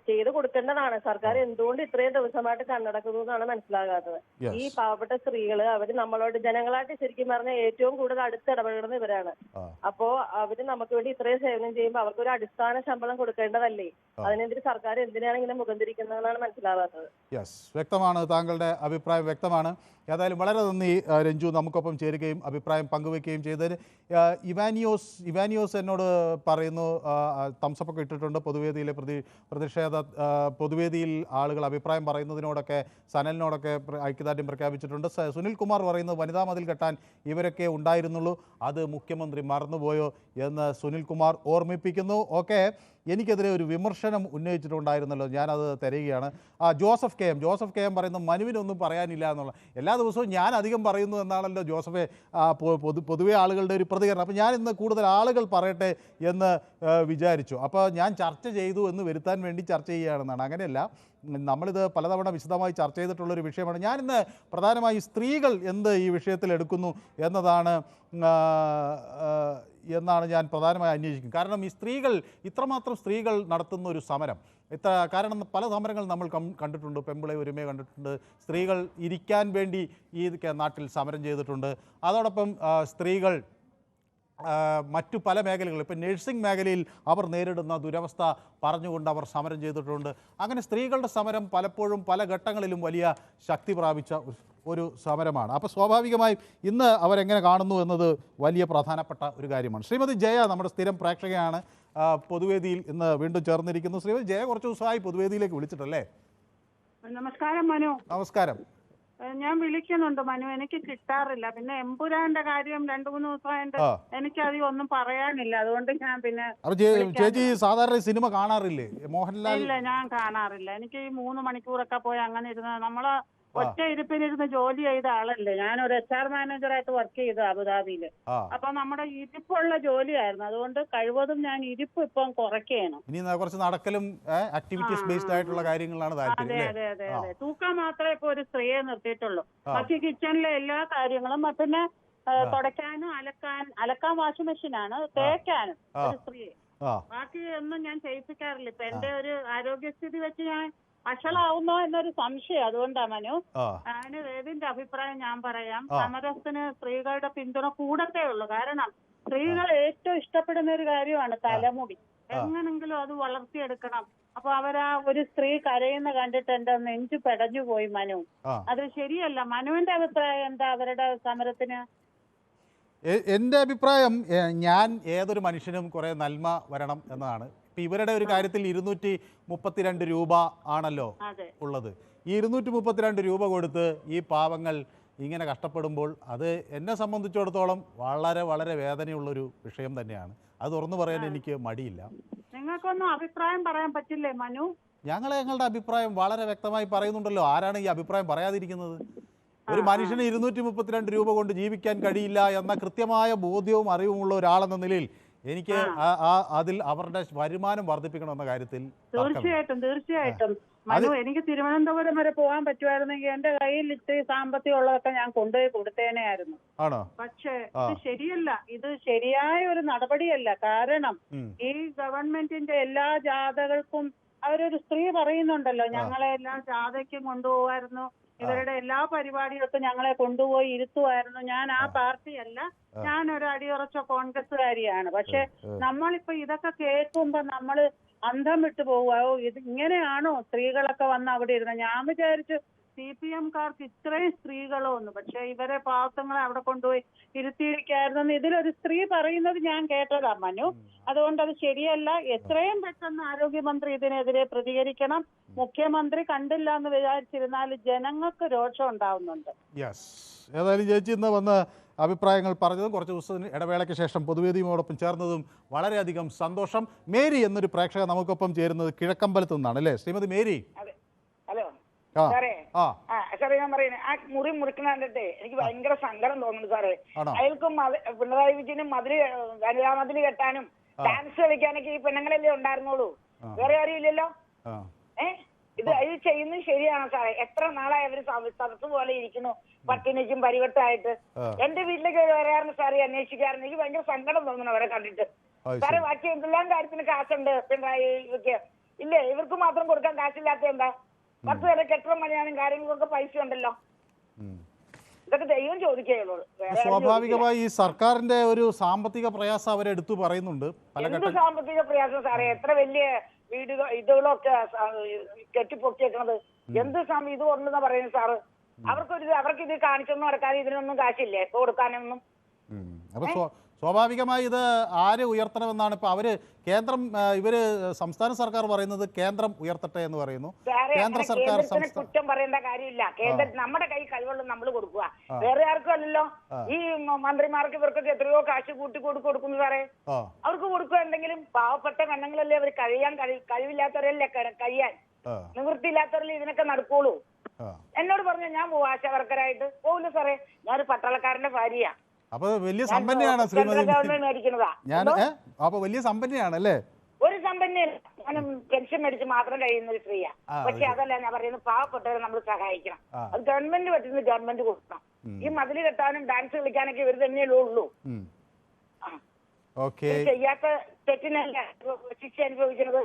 ചെയ്തു കൊടുക്കേണ്ടതാണ്. സർക്കാർ എന്തുകൊണ്ട് ഇത്രയും ദിവസമായിട്ട് കണ്ണടക്കുന്നു എന്നാണ് മനസ്സിലാകാത്തത്. ഈ പാവപ്പെട്ട സ്ത്രീകള് അവര് നമ്മളോട് ജനങ്ങളായിട്ട് ശരിക്കും പറഞ്ഞാൽ ഏറ്റവും കൂടുതൽ അടുത്തിടപെടുന്ന ഇവരാണ്. അപ്പോ അവര് നമുക്ക് വേണ്ടി ഇത്രയും സേവനം ചെയ്യുമ്പോൾ അവർക്ക് ഒരു അടിസ്ഥാന ശമ്പളം കൊടുക്കേണ്ടതല്ലേ? അതിനെതിരെ സർക്കാർ എന്തിനാണ് ഇങ്ങനെ മുഖം തിരിക്കുന്നതെന്നാണ് മനസ്സിലാവാത്തത്. വ്യക്തമാണ്, താങ്കളുടെ അഭിപ്രായം വ്യക്തമാണ്. ഏതായാലും വളരെ നന്ദി രഞ്ജു, നമുക്കൊപ്പം ചേരുകയും അഭിപ്രായം പങ്കുവെക്കുകയും ചെയ്തതിന്. ഇവാനിയോസ് എന്നോട് പറയുന്നു, തംസപ്പൊക്കെ ഇട്ടിട്ടുണ്ട്. പൊതുവേദിയിലെ പൊതുവേദിയിൽ ആളുകൾ അഭിപ്രായം പറയുന്നതിനോടൊക്കെ സനലിനോടൊക്കെ ഐക്യദാർഢ്യം പ്രഖ്യാപിച്ചിട്ടുണ്ട്. സുനിൽ കുമാർ പറയുന്നത് വനിതാ മതിൽ കെട്ടാൻ ഇവരൊക്കെ ഉണ്ടായിരുന്നുള്ളൂ, അത് മുഖ്യമന്ത്രി മറന്നുപോയോ എന്ന് സുനിൽ കുമാർ ഓർമ്മിപ്പിക്കുന്നു. ഓക്കെ, എനിക്കെതിരെ ഒരു വിമർശനം ഉന്നയിച്ചിട്ടുണ്ടായിരുന്നല്ലോ, ഞാനത് തരികയാണ്. ജോസഫ് കെ എം പറയുന്നത് മനുവിനൊന്നും പറയാനില്ല എന്നുള്ള. എല്ലാ ദിവസവും ഞാൻ അധികം പറയുന്നു എന്നാണല്ലോ ജോസഫെ പൊതുവെ ആളുകളുടെ ഒരു പ്രതികരണം. അപ്പോൾ ഞാൻ ഇന്ന് കൂടുതൽ ആളുകൾ പറയട്ടെ എന്ന് വിചാരിച്ചു. അപ്പോൾ ഞാൻ ചർച്ച ചെയ്തു എന്ന് വരുത്താൻ വേണ്ടി ചർച്ച ചെയ്യുകയാണെന്നാണ്. അങ്ങനെയല്ല, നമ്മളിത് പലതവണ വിശദമായി ചർച്ച ചെയ്തിട്ടുള്ളൊരു വിഷയമാണ്. ഞാനിന്ന് പ്രധാനമായും സ്ത്രീകൾ എന്ത് ഈ വിഷയത്തിൽ എടുക്കുന്നു എന്നാണ് ഞാൻ പ്രധാനമായി അന്വേഷിക്കുന്നത്. കാരണം ഈ ഇത്രമാത്രം സ്ത്രീകൾ നടത്തുന്ന ഒരു സമരം, കാരണം പല സമരങ്ങൾ നമ്മൾ കണ്ടിട്ടുണ്ട്. പെമ്പിളെ ഒരുമയെ കണ്ടിട്ടുണ്ട്, സ്ത്രീകൾ ഇരിക്കാൻ വേണ്ടി ഈ നാട്ടിൽ സമരം ചെയ്തിട്ടുണ്ട്. അതോടൊപ്പം സ്ത്രീകൾ മറ്റു പല മേഖലകളിൽ, ഇപ്പം നഴ്സിംഗ് മേഖലയിൽ അവർ നേരിടുന്ന ദുരവസ്ഥ പറഞ്ഞുകൊണ്ട് അവർ സമരം ചെയ്തിട്ടുണ്ട്. അങ്ങനെ സ്ത്രീകളുടെ സമരം പലപ്പോഴും പല ഘട്ടങ്ങളിലും വലിയ ശക്തി പ്രാപിച്ച ഒരു സമരമാണ്. അപ്പോൾ സ്വാഭാവികമായും ഇന്ന് അവരെങ്ങനെ കാണുന്നു എന്നത് വലിയ പ്രധാനപ്പെട്ട ഒരു കാര്യമാണ്. ശ്രീമതി ജയ നമ്മുടെ സ്ഥിരം പ്രേക്ഷകയാണ്, പൊതുവേദിയിൽ ഇന്ന് വീണ്ടും ചേർന്നിരിക്കുന്നു. ശ്രീമതി ജയ കുറച്ച് ദിവസമായി പൊതുവേദിയിലേക്ക് വിളിച്ചിട്ടല്ലേ? നമസ്കാരം മനു. നമസ്കാരം. ഞാൻ വിളിക്കുന്നുണ്ട് മനു, എനിക്ക് കിട്ടാറില്ല. പിന്നെ എമ്പുരാന്റെ കാര്യം 2-3 ദിവസമായിട്ട് എനിക്ക് അധികം ഒന്നും പറയാനില്ല, അതുകൊണ്ട് ഞാൻ പിന്നെ. ചേച്ചി സാധാരണ സിനിമ കാണാറില്ലേ? മോഹൻലാൽ? ഇല്ല, ഞാൻ കാണാറില്ല. എനിക്ക് ഈ 3 മണിക്കൂറൊക്കെ പോയി അങ്ങനെ ഇരുന്ന് നമ്മള് ഒറ്റ ഇരിപ്പിനിരുന്ന് ജോലി ചെയ്ത ആളല്ലേ. ഞാനൊരു HR മാനേജറായിട്ട് വർക്ക് ചെയ്തു അബുദാബിയില്. അപ്പൊ നമ്മുടെ ഇരിപ്പുള്ള ജോലിയായിരുന്നു, അതുകൊണ്ട് കഴിവതും ഞാൻ ഇരിപ്പ് ഇപ്പം കുറയ്ക്കുകയാണ്. ഇനി കുറച്ച് നടക്കലും ആക്ടിവിറ്റീസ് ബേസ്ഡ് ആയിട്ടുള്ള കാര്യങ്ങളാണ് താല്പര്യം. അതെ. തൂക്കാൻ മാത്രമേ ഇപ്പൊ ഒരു സ്ത്രീയെ നിർത്തിയിട്ടുള്ളൂ. ബാക്കി കിച്ചണിലെ എല്ലാ കാര്യങ്ങളും, പിന്നെ തുടയ്ക്കാനും അലക്കാൻ വാഷിംഗ് മെഷീനാണ്, തേക്കാനും ഒരു സ്ത്രീയെ. ബാക്കി ഒന്നും ഞാൻ ചെയ്യിപ്പിക്കാറില്ല. ഇപ്പൊ എന്റെ ഒരു ആരോഗ്യസ്ഥിതി വെച്ച് ഞാൻ വഷളാവുന്നോ എന്നൊരു സംശയം. അതുകൊണ്ടാ മനു, അതിന് വേദിന്റെ അഭിപ്രായം ഞാൻ പറയാം. സമരത്തിന് സ്ത്രീകളുടെ പിന്തുണ കൂടത്തേ ഉള്ളൂ. കാരണം സ്ത്രീകൾ ഏറ്റവും ഇഷ്ടപ്പെടുന്ന ഒരു കാര്യമാണ് തലമുടി. എങ്ങനെങ്കിലും അത് വളർത്തിയെടുക്കണം. അപ്പൊ അവരാ ഒരു സ്ത്രീ കരയുന്ന കണ്ടിട്ട് എന്റെ നെഞ്ചു പെടഞ്ഞു പോയി മനു. അത് ശരിയല്ല. മനുവിന്റെ അഭിപ്രായം എന്താ അവരുടെ സമരത്തിന്? എൻ്റെ അഭിപ്രായം, ഞാൻ ഏതൊരു മനുഷ്യനും കുറെ നന്മ വരണം എന്നതാണ്. ഇപ്പം ഇവരുടെ ഒരു കാര്യത്തിൽ 232 രൂപ ആണല്ലോ ഉള്ളത്. ഈ 232 രൂപ കൊടുത്ത് ഈ പാവങ്ങൾ ഇങ്ങനെ കഷ്ടപ്പെടുമ്പോൾ അത് എന്നെ സംബന്ധിച്ചിടത്തോളം വളരെ വളരെ വേദനയുള്ളൊരു വിഷയം തന്നെയാണ്. അത് തുറന്നു പറയാൻ എനിക്ക് മടിയില്ല. നിങ്ങൾക്കൊന്നും അഭിപ്രായം പറയാൻ പറ്റില്ലേ മനു? ഞങ്ങളുടെ അഭിപ്രായം വളരെ വ്യക്തമായി പറയുന്നുണ്ടല്ലോ. ആരാണ് ഈ അഭിപ്രായം പറയാതിരിക്കുന്നത്? ഒരു മനുഷ്യന് 232 രൂപ കൊണ്ട് ജീവിക്കാൻ കഴിയില്ല എന്ന കൃത്യമായ ബോധ്യവും അറിവുമുള്ള ഒരാളെന്ന നിലയിൽ എനിക്ക് അതിൽ അവരുടെ വരുമാനം വർദ്ധിപ്പിക്കണമെന്ന കാര്യത്തിൽ തീർച്ചയായിട്ടും മനു, എനിക്ക് തിരുവനന്തപുരം വരെ പോകാൻ പറ്റുമായിരുന്നെങ്കിൽ എന്റെ കയ്യിൽ ഇത്തിരി സാമ്പത്തികം ഉള്ളതൊക്കെ ഞാൻ കൊണ്ടുപോയി കൊടുത്തേനെയായിരുന്നു. പക്ഷേ ഇത് ശരിയല്ല, ഇത് ശരിയായ ഒരു നടപടിയല്ല. കാരണം ഈ ഗവൺമെന്റിന്റെ എല്ലാ ജാഥകൾക്കും അവരൊരു സ്ത്രീ പറയുന്നുണ്ടല്ലോ, ഞങ്ങളെ എല്ലാ ജാഥയ്ക്കും കൊണ്ടുപോകായിരുന്നു, ഇവരുടെ എല്ലാ പരിപാടികൾക്കും ഞങ്ങളെ കൊണ്ടുപോയി ഇരുത്തുമായിരുന്നു. ഞാൻ ആ പാർട്ടിയല്ല, ഞാൻ ഒരു അടിയുറച്ച കോൺഗ്രസ്സുകാരിയാണ്. പക്ഷെ നമ്മളിപ്പോ ഇതൊക്കെ കേൾക്കുമ്പോ നമ്മള് അന്തം വിട്ടു പോവുകയോ, ഇത് ഇങ്ങനെയാണോ സ്ത്രീകളൊക്കെ വന്ന് അവിടെ ഇരുന്നത്? ഞാൻ വിചാരിച്ചു CPM-കാർക്ക് ഇത്രയും സ്ത്രീകളോ ഒന്ന്, പക്ഷെ ഇവരെ പാവങ്ങളെ അവിടെ കൊണ്ടുപോയി ഇരുത്തിയിരിക്കായിരുന്നു. ഇതിലൊരു സ്ത്രീ പറയുന്നത് ഞാൻ കേട്ടതാ മനു. അതുകൊണ്ട് അത് ശരിയല്ല. എത്രയും പെട്ടെന്ന് ആരോഗ്യമന്ത്രി ഇതിനെതിരെ പ്രതികരിക്കണം. മുഖ്യമന്ത്രി കണ്ടില്ല എന്ന് വിചാരിച്ചിരുന്നാൽ ജനങ്ങൾക്ക് രോഷം ഉണ്ടാവുന്നുണ്ട്. ഏതായാലും ചേച്ചി ഇന്ന് വന്ന് അഭിപ്രായങ്ങൾ പറഞ്ഞതും കുറച്ച് ദിവസത്തിന് ഇടവേളയ്ക്ക് ശേഷം പൊതുവേദിയോടൊപ്പം ചേർന്നതും വളരെയധികം സന്തോഷം. മേരി എന്നൊരു പ്രേക്ഷക നമുക്കൊപ്പം ചേരുന്നത് കിഴക്കമ്പലത്ത് നിന്നാണ് അല്ലേ ശ്രീമതി മേരി? ഹലോ സാറേ, ഞാൻ പറയുന്നത് ആ മുറി മുറിക്കുന്ന കണ്ടിട്ട് എനിക്ക് ഭയങ്കര സങ്കടം തോന്നുന്നു സാറേ. അയാൾക്കും പിണറായി വിജയനും മതില് കെട്ടാനും ഡാൻസ് കളിക്കാനൊക്കെ ഈ പെണ്ണുങ്ങളല്ലേ ഉണ്ടായിരുന്നുള്ളൂ, വേറെ ആരും ഇല്ലല്ലോ. ഇത് ചെയ്യുന്നത് ശരിയാണോ സാറേ? എത്ര നാളായി അവര് സദസ് പോലെ ഇരിക്കുന്നു, പട്ടിണിക്കും പരിവട്ടമായിട്ട്. എന്റെ വീട്ടിലേക്ക് വരാറുണ്ട് സാറേ, അന്വേഷിക്കാറുണ്ട്. എനിക്ക് ഭയങ്കര സങ്കടം തോന്നുന്നു അവരെ കണ്ടിട്ട് സാറേ. ബാക്കി എന്തെല്ലാം കാര്യത്തിന് കാശുണ്ട് പിണറായിക്ക്, ഇല്ലേ? ഇവർക്ക് മാത്രം കൊടുക്കാൻ കാശില്ലാത്ത എന്താ? 10 പേരെ കെട്ടിടം പണിയാനും കാര്യങ്ങൾക്കൊക്കെ പൈസ ഉണ്ടല്ലോ. ഇതൊക്കെ ദൈവം ചോദിക്കുകയുള്ളൂ. സ്വാഭാവികമായി ഈ സർക്കാരിന്റെ ഒരു സാമ്പത്തിക പ്രയാസം അവരെടുത്തു പറയുന്നുണ്ട്. എന്ത് സാമ്പത്തിക പ്രയാസം സാറേ? എത്ര വലിയ വീടുകൾ ഇതുകളൊക്കെ കെട്ടിപ്പൊക്കിയേക്കണത് എന്ത് ഇത് കൊണ്ടെന്നാ പറയുന്നത് സാറ്? അവർക്ക് ഇത് കാണിച്ചൊന്നും നടക്കാതെ ഇതിനൊന്നും കാശില്ലേ കൊടുക്കാനൊന്നും? സ്വാഭാവികമായി ഇത് ആര് ഉയർത്തണമെന്നാണ് ഇപ്പൊ അവര് കേന്ദ്രം, ഇവര് സംസ്ഥാന സർക്കാർ പറയുന്നത് കേന്ദ്രം ഉയർത്തട്ടെ എന്ന് പറയുന്നു. കേന്ദ്ര സർക്കാർ കുറ്റം പറയേണ്ട കാര്യമില്ല. കേന്ദ്രം നമ്മുടെ കൈ കഴിവുള്ള നമ്മൾ കൊടുക്കുക, വേറെ ആർക്കും അല്ലല്ലോ. ഈ മന്ത്രിമാർക്ക് ഇവർക്കൊക്കെ എത്രയോ കാശ് കൂട്ടി കൊടുക്കുന്നു സാറേ. അവർക്ക് കൊടുക്കുക. എന്തെങ്കിലും പാവപ്പെട്ട പെണ്ണുങ്ങളല്ലേ അവർ കഴിവില്ലാത്തവരല്ലേ കഴിയാൻ, നിവൃത്തിയില്ലാത്തവരല്ലേ ഇതിനൊക്കെ നടക്കുള്ളൂ. എന്നോട് പറഞ്ഞു ഞാൻ പോവും ആശാവർക്കരായിട്ട്. പോകില്ല സാറേ, ഞാനൊരു പട്ടാളക്കാരന്റെ ഭാര്യയാ. അപ്പൊ വലിയ സമ്പന്നയാണ് ശ്രീമതി. അപ്പൊ വലിയ സമ്പന്നയാണല്ലേ? ഒരു സമ്പന്നയില്ല, ഞാൻ പെൻഷൻ മേടിച്ച് മാത്രം കഴിയുന്ന ഒരു സ്ത്രീയാ. പക്ഷെ അതല്ല ഞാൻ പറയുന്നത്, പാവപ്പെട്ടവരെ നമ്മൾ സഹായിക്കണം. അത് ഗവൺമെന്റ് പറ്റുന്നത് ഗവൺമെന്റ് കൊടുക്കണം. ഈ മതില് കെട്ടാനും ഡാൻസ് കളിക്കാനൊക്കെ ഇവർ തന്നെയല്ലേ ഉള്ളൂ. ചെയ്യാത്ത തെറ്റിനല്ല ശിക്ഷ അനുഭവിക്കുന്നത്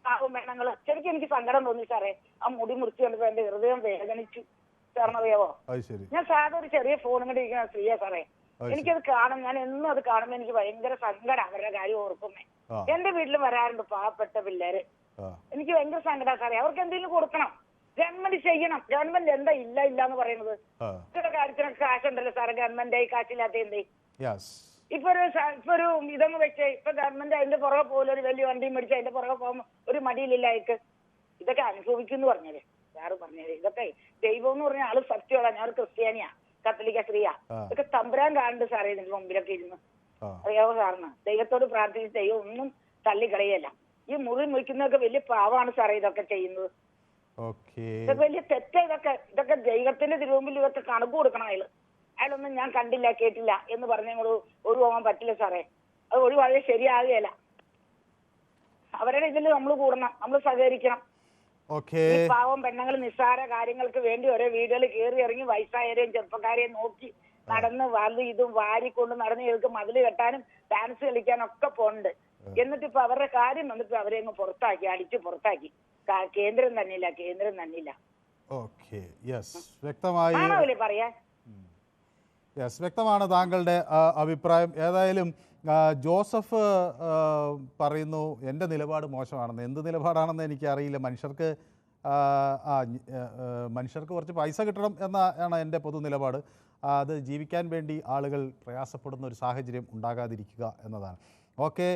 പാവം പെണ്ണുങ്ങള്. ശരിക്കും എനിക്ക് സങ്കടം തോന്നി സാറേ. ആ മുടി മുറിച്ച് കണ്ടപ്പോ എന്റെ ഹൃദയം വേദനിച്ചു സാറിനറിയാവോ? ഞാൻ സാധാ ഒരു ചെറിയ ഫോണും കൂടി ഇരിക്കുന്ന സ്ത്രീയാ സാറേ. എനിക്കത് കാണും, ഞാൻ എന്നും അത് കാണുമ്പോ എനിക്ക് ഭയങ്കര സങ്കടം അവരുടെ കാര്യം ഓർക്കുമേ. എന്റെ വീട്ടിലും വരാറുണ്ട് പാവപ്പെട്ട പിള്ളേര്. എനിക്ക് ഭയങ്കര സങ്കടം സാറേ. അവർക്ക് എന്തെങ്കിലും കൊടുക്കണം, ഗവൺമെന്റ് ചെയ്യണം. ഗവൺമെന്റ് എന്താ ഇല്ല എന്ന് പറയുന്നത്? ഇവരുടെ കാര്യത്തിനൊക്കെ കാശുണ്ടല്ലോ സാറേ. ഗവൺമെന്റ് കാശില്ലാത്ത എന്തേ? ഇപ്പൊ ഒരു ഇതങ്ങ് വെച്ച് ഇപ്പൊ ഗവൺമെന്റ് അതിന്റെ പുറകെ പോലെ ഒരു വലിയ വണ്ടിയും മേടിച്ച് അതിന്റെ പുറകെ പോകുമ്പോ ഒരു മടിയിലില്ല അയക്ക്. ഇതൊക്കെ അനുഭവിക്കുന്നു പറഞ്ഞത് സാറ് പറഞ്ഞത്. ഇതൊക്കെ ദൈവം എന്ന് പറഞ്ഞ ആള് സത്യമുള്ള, ഞാൻ ഒരു ക്രിസ്ത്യാനിയാ, കത്തോലിക്ക സ്ത്രീയാ. ഇതൊക്കെ തമ്പുരാൻ കാണുന്നുണ്ട് സാറേ ഇതിന്റെ മുമ്പിലൊക്കെ ഇരുന്ന്. അറിയാവോ സാറിന്? ദൈവത്തോട് പ്രാർത്ഥിച്ച് ദൈവം ഒന്നും തള്ളിക്കളയല്ല. ഈ മുറി മുറിക്കുന്നതൊക്കെ വലിയ പാവമാണ് സാറേ ഇതൊക്കെ ചെയ്യുന്നത്. ഇതൊക്കെ വലിയ തെറ്റ. ഇതൊക്കെ ദൈവത്തിന്റെ തിരുമുമ്പിൽ ഇതൊക്കെ കണക്ക് കൊടുക്കണം. അയാളൊന്നും ഞാൻ കണ്ടില്ല കേട്ടില്ല എന്ന് പറഞ്ഞോട് ഒഴിവാൻ പറ്റില്ല സാറേ. അത് ഒഴിവാകെ ശരിയാകുകയല്ല. അവരുടെ ഇതിൽ നമ്മൾ കൂടണം, നമ്മൾ സഹകരിക്കണം. പാവം പെണ്ണുങ്ങൾ നിസ്സാര കാര്യങ്ങൾക്ക് വേണ്ടി ഓരോ വീടുകളിൽ കയറി ഇറങ്ങി വയസ്സായവരെയും ചെറുപ്പക്കാരെയും നോക്കി നടന്ന് ഇതും വാരിക്കൊണ്ട് നടന്ന് ഇവർക്ക് മതില് കെട്ടാനും ഡാൻസ് കളിക്കാനും ഒക്കെ പോണ്ട്. എന്നിട്ട് ഇപ്പൊ അവരുടെ കാര്യം വന്നിട്ട് അവരെ അങ്ങ് പുറത്താക്കി, അടിച്ച് പുറത്താക്കി. കേന്ദ്രം തന്നില്ല. ആണോല്ലേ പറയാ? വ്യക്തമാണ് താങ്കളുടെ അഭിപ്രായം. ഏതായാലും ജോസഫ് പറയുന്നു എൻ്റെ നിലപാട് മോശമാണെന്ന്. എന്ത് നിലപാടാണെന്ന് എനിക്കറിയില്ല. മനുഷ്യർക്ക് കുറച്ച് പൈസ കിട്ടണം എന്നാണ് എൻ്റെ പൊതു നിലപാട്. അത് ജീവിക്കാൻ വേണ്ടി ആളുകൾ പ്രയാസപ്പെടുന്ന ഒരു സാഹചര്യം ഉണ്ടാകാതിരിക്കുക എന്നതാണ്. ഓക്കെ,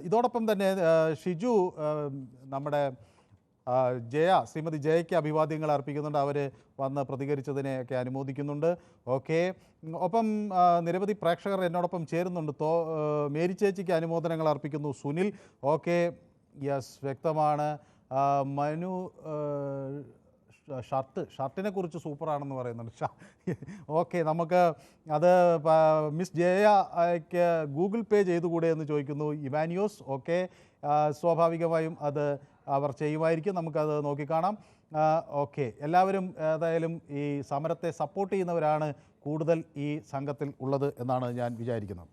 ഇതോടൊപ്പം തന്നെ ഷിജു നമ്മുടെ ശ്രീമതി ജയയ്ക്ക് അഭിവാദ്യങ്ങൾ അർപ്പിക്കുന്നുണ്ട്. അവർ വന്ന് പ്രതികരിച്ചതിനെയൊക്കെ അനുമോദിക്കുന്നുണ്ട്. ഓക്കെ, ഒപ്പം നിരവധി പ്രേക്ഷകർ എന്നോടൊപ്പം ചേരുന്നുണ്ട്. മേരി ചേച്ചിക്ക് അനുമോദനങ്ങൾ അർപ്പിക്കുന്നു സുനിൽ. ഓക്കെ, യെസ്, വ്യക്തമാണ്. മനു ഷർട്ടിനെ കുറിച്ച് സൂപ്പറാണെന്ന് പറയുന്നുണ്ട്. ഓക്കെ, നമുക്ക് അത് മിസ് ജയയ്ക്ക് ഗൂഗിൾ പേ ചെയ്തുകൂടെ എന്ന് ചോദിക്കുന്നു ഇവാനിയോസ്. ഓക്കെ, സ്വാഭാവികമായും അത് അവർ ചെയ്യുമായിരിക്കും, നമുക്കത് നോക്കിക്കാണാം. ഓക്കെ, എല്ലാവരും ഏതായാലും ഈ സമരത്തെ സപ്പോർട്ട് ചെയ്യുന്നവരാണ് കൂടുതൽ ഈ സംഘത്തിൽ ഉള്ളത് എന്നാണ് ഞാൻ വിചാരിക്കുന്നത്.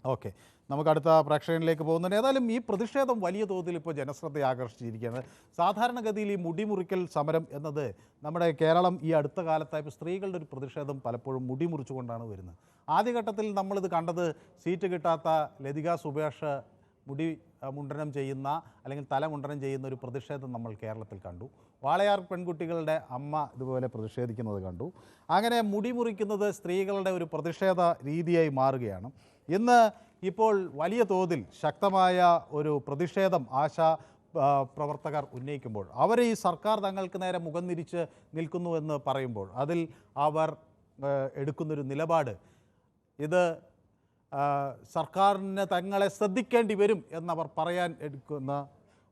ഓക്കെ, നമുക്ക് അടുത്ത പ്രേക്ഷകനിലേക്ക് പോകുന്നുണ്ട്. ഏതായാലും ഈ പ്രതിഷേധം വലിയ തോതിൽ ഇപ്പോൾ ജനശ്രദ്ധ ആകർഷിച്ചിരിക്കുകയാണ്. സാധാരണഗതിയിൽ ഈ മുടിമുറിക്കൽ സമരം എന്നത് നമ്മുടെ കേരളം ഈ അടുത്ത കാലത്തായി സ്ത്രീകളുടെ ഒരു പ്രതിഷേധം പലപ്പോഴും മുടി മുറിച്ചുകൊണ്ടാണ് വരുന്നത്. ആദ്യഘട്ടത്തിൽ നമ്മളിത് കണ്ടത് സീറ്റ് കിട്ടാത്ത ലതിക സുബേഷ് മുടി മുണ്ടനം ചെയ്യുന്ന അല്ലെങ്കിൽ തല മുണ്ടനം ചെയ്യുന്ന ഒരു പ്രതിഷേധം നമ്മൾ കേരളത്തിൽ കണ്ടു. വാളയാർ പെൺകുട്ടികളുടെ അമ്മ ഇതുപോലെ പ്രതിഷേധിക്കുന്നത് കണ്ടു. അങ്ങനെ മുടി മുറിക്കുന്നത് സ്ത്രീകളുടെ ഒരു പ്രതിഷേധ രീതിയായി മാറുകയാണ്. ഇന്ന് ഇപ്പോൾ വലിയ തോതിൽ ശക്തമായ ഒരു പ്രതിഷേധം ആശാ പ്രവർത്തകർ ഉന്നയിക്കുമ്പോൾ, അവർ ഈ സർക്കാർ തങ്ങൾക്ക് നേരെ മുഖം തിരിച്ച് നിൽക്കുന്നുവെന്ന് പറയുമ്പോൾ അതിൽ അവർ എടുക്കുന്നൊരു നിലപാട്, ഇത് സർക്കാരിന് തങ്ങളെ ശ്രദ്ധിക്കേണ്ടി വരും എന്നവർ പറയാൻ എടുക്കുന്ന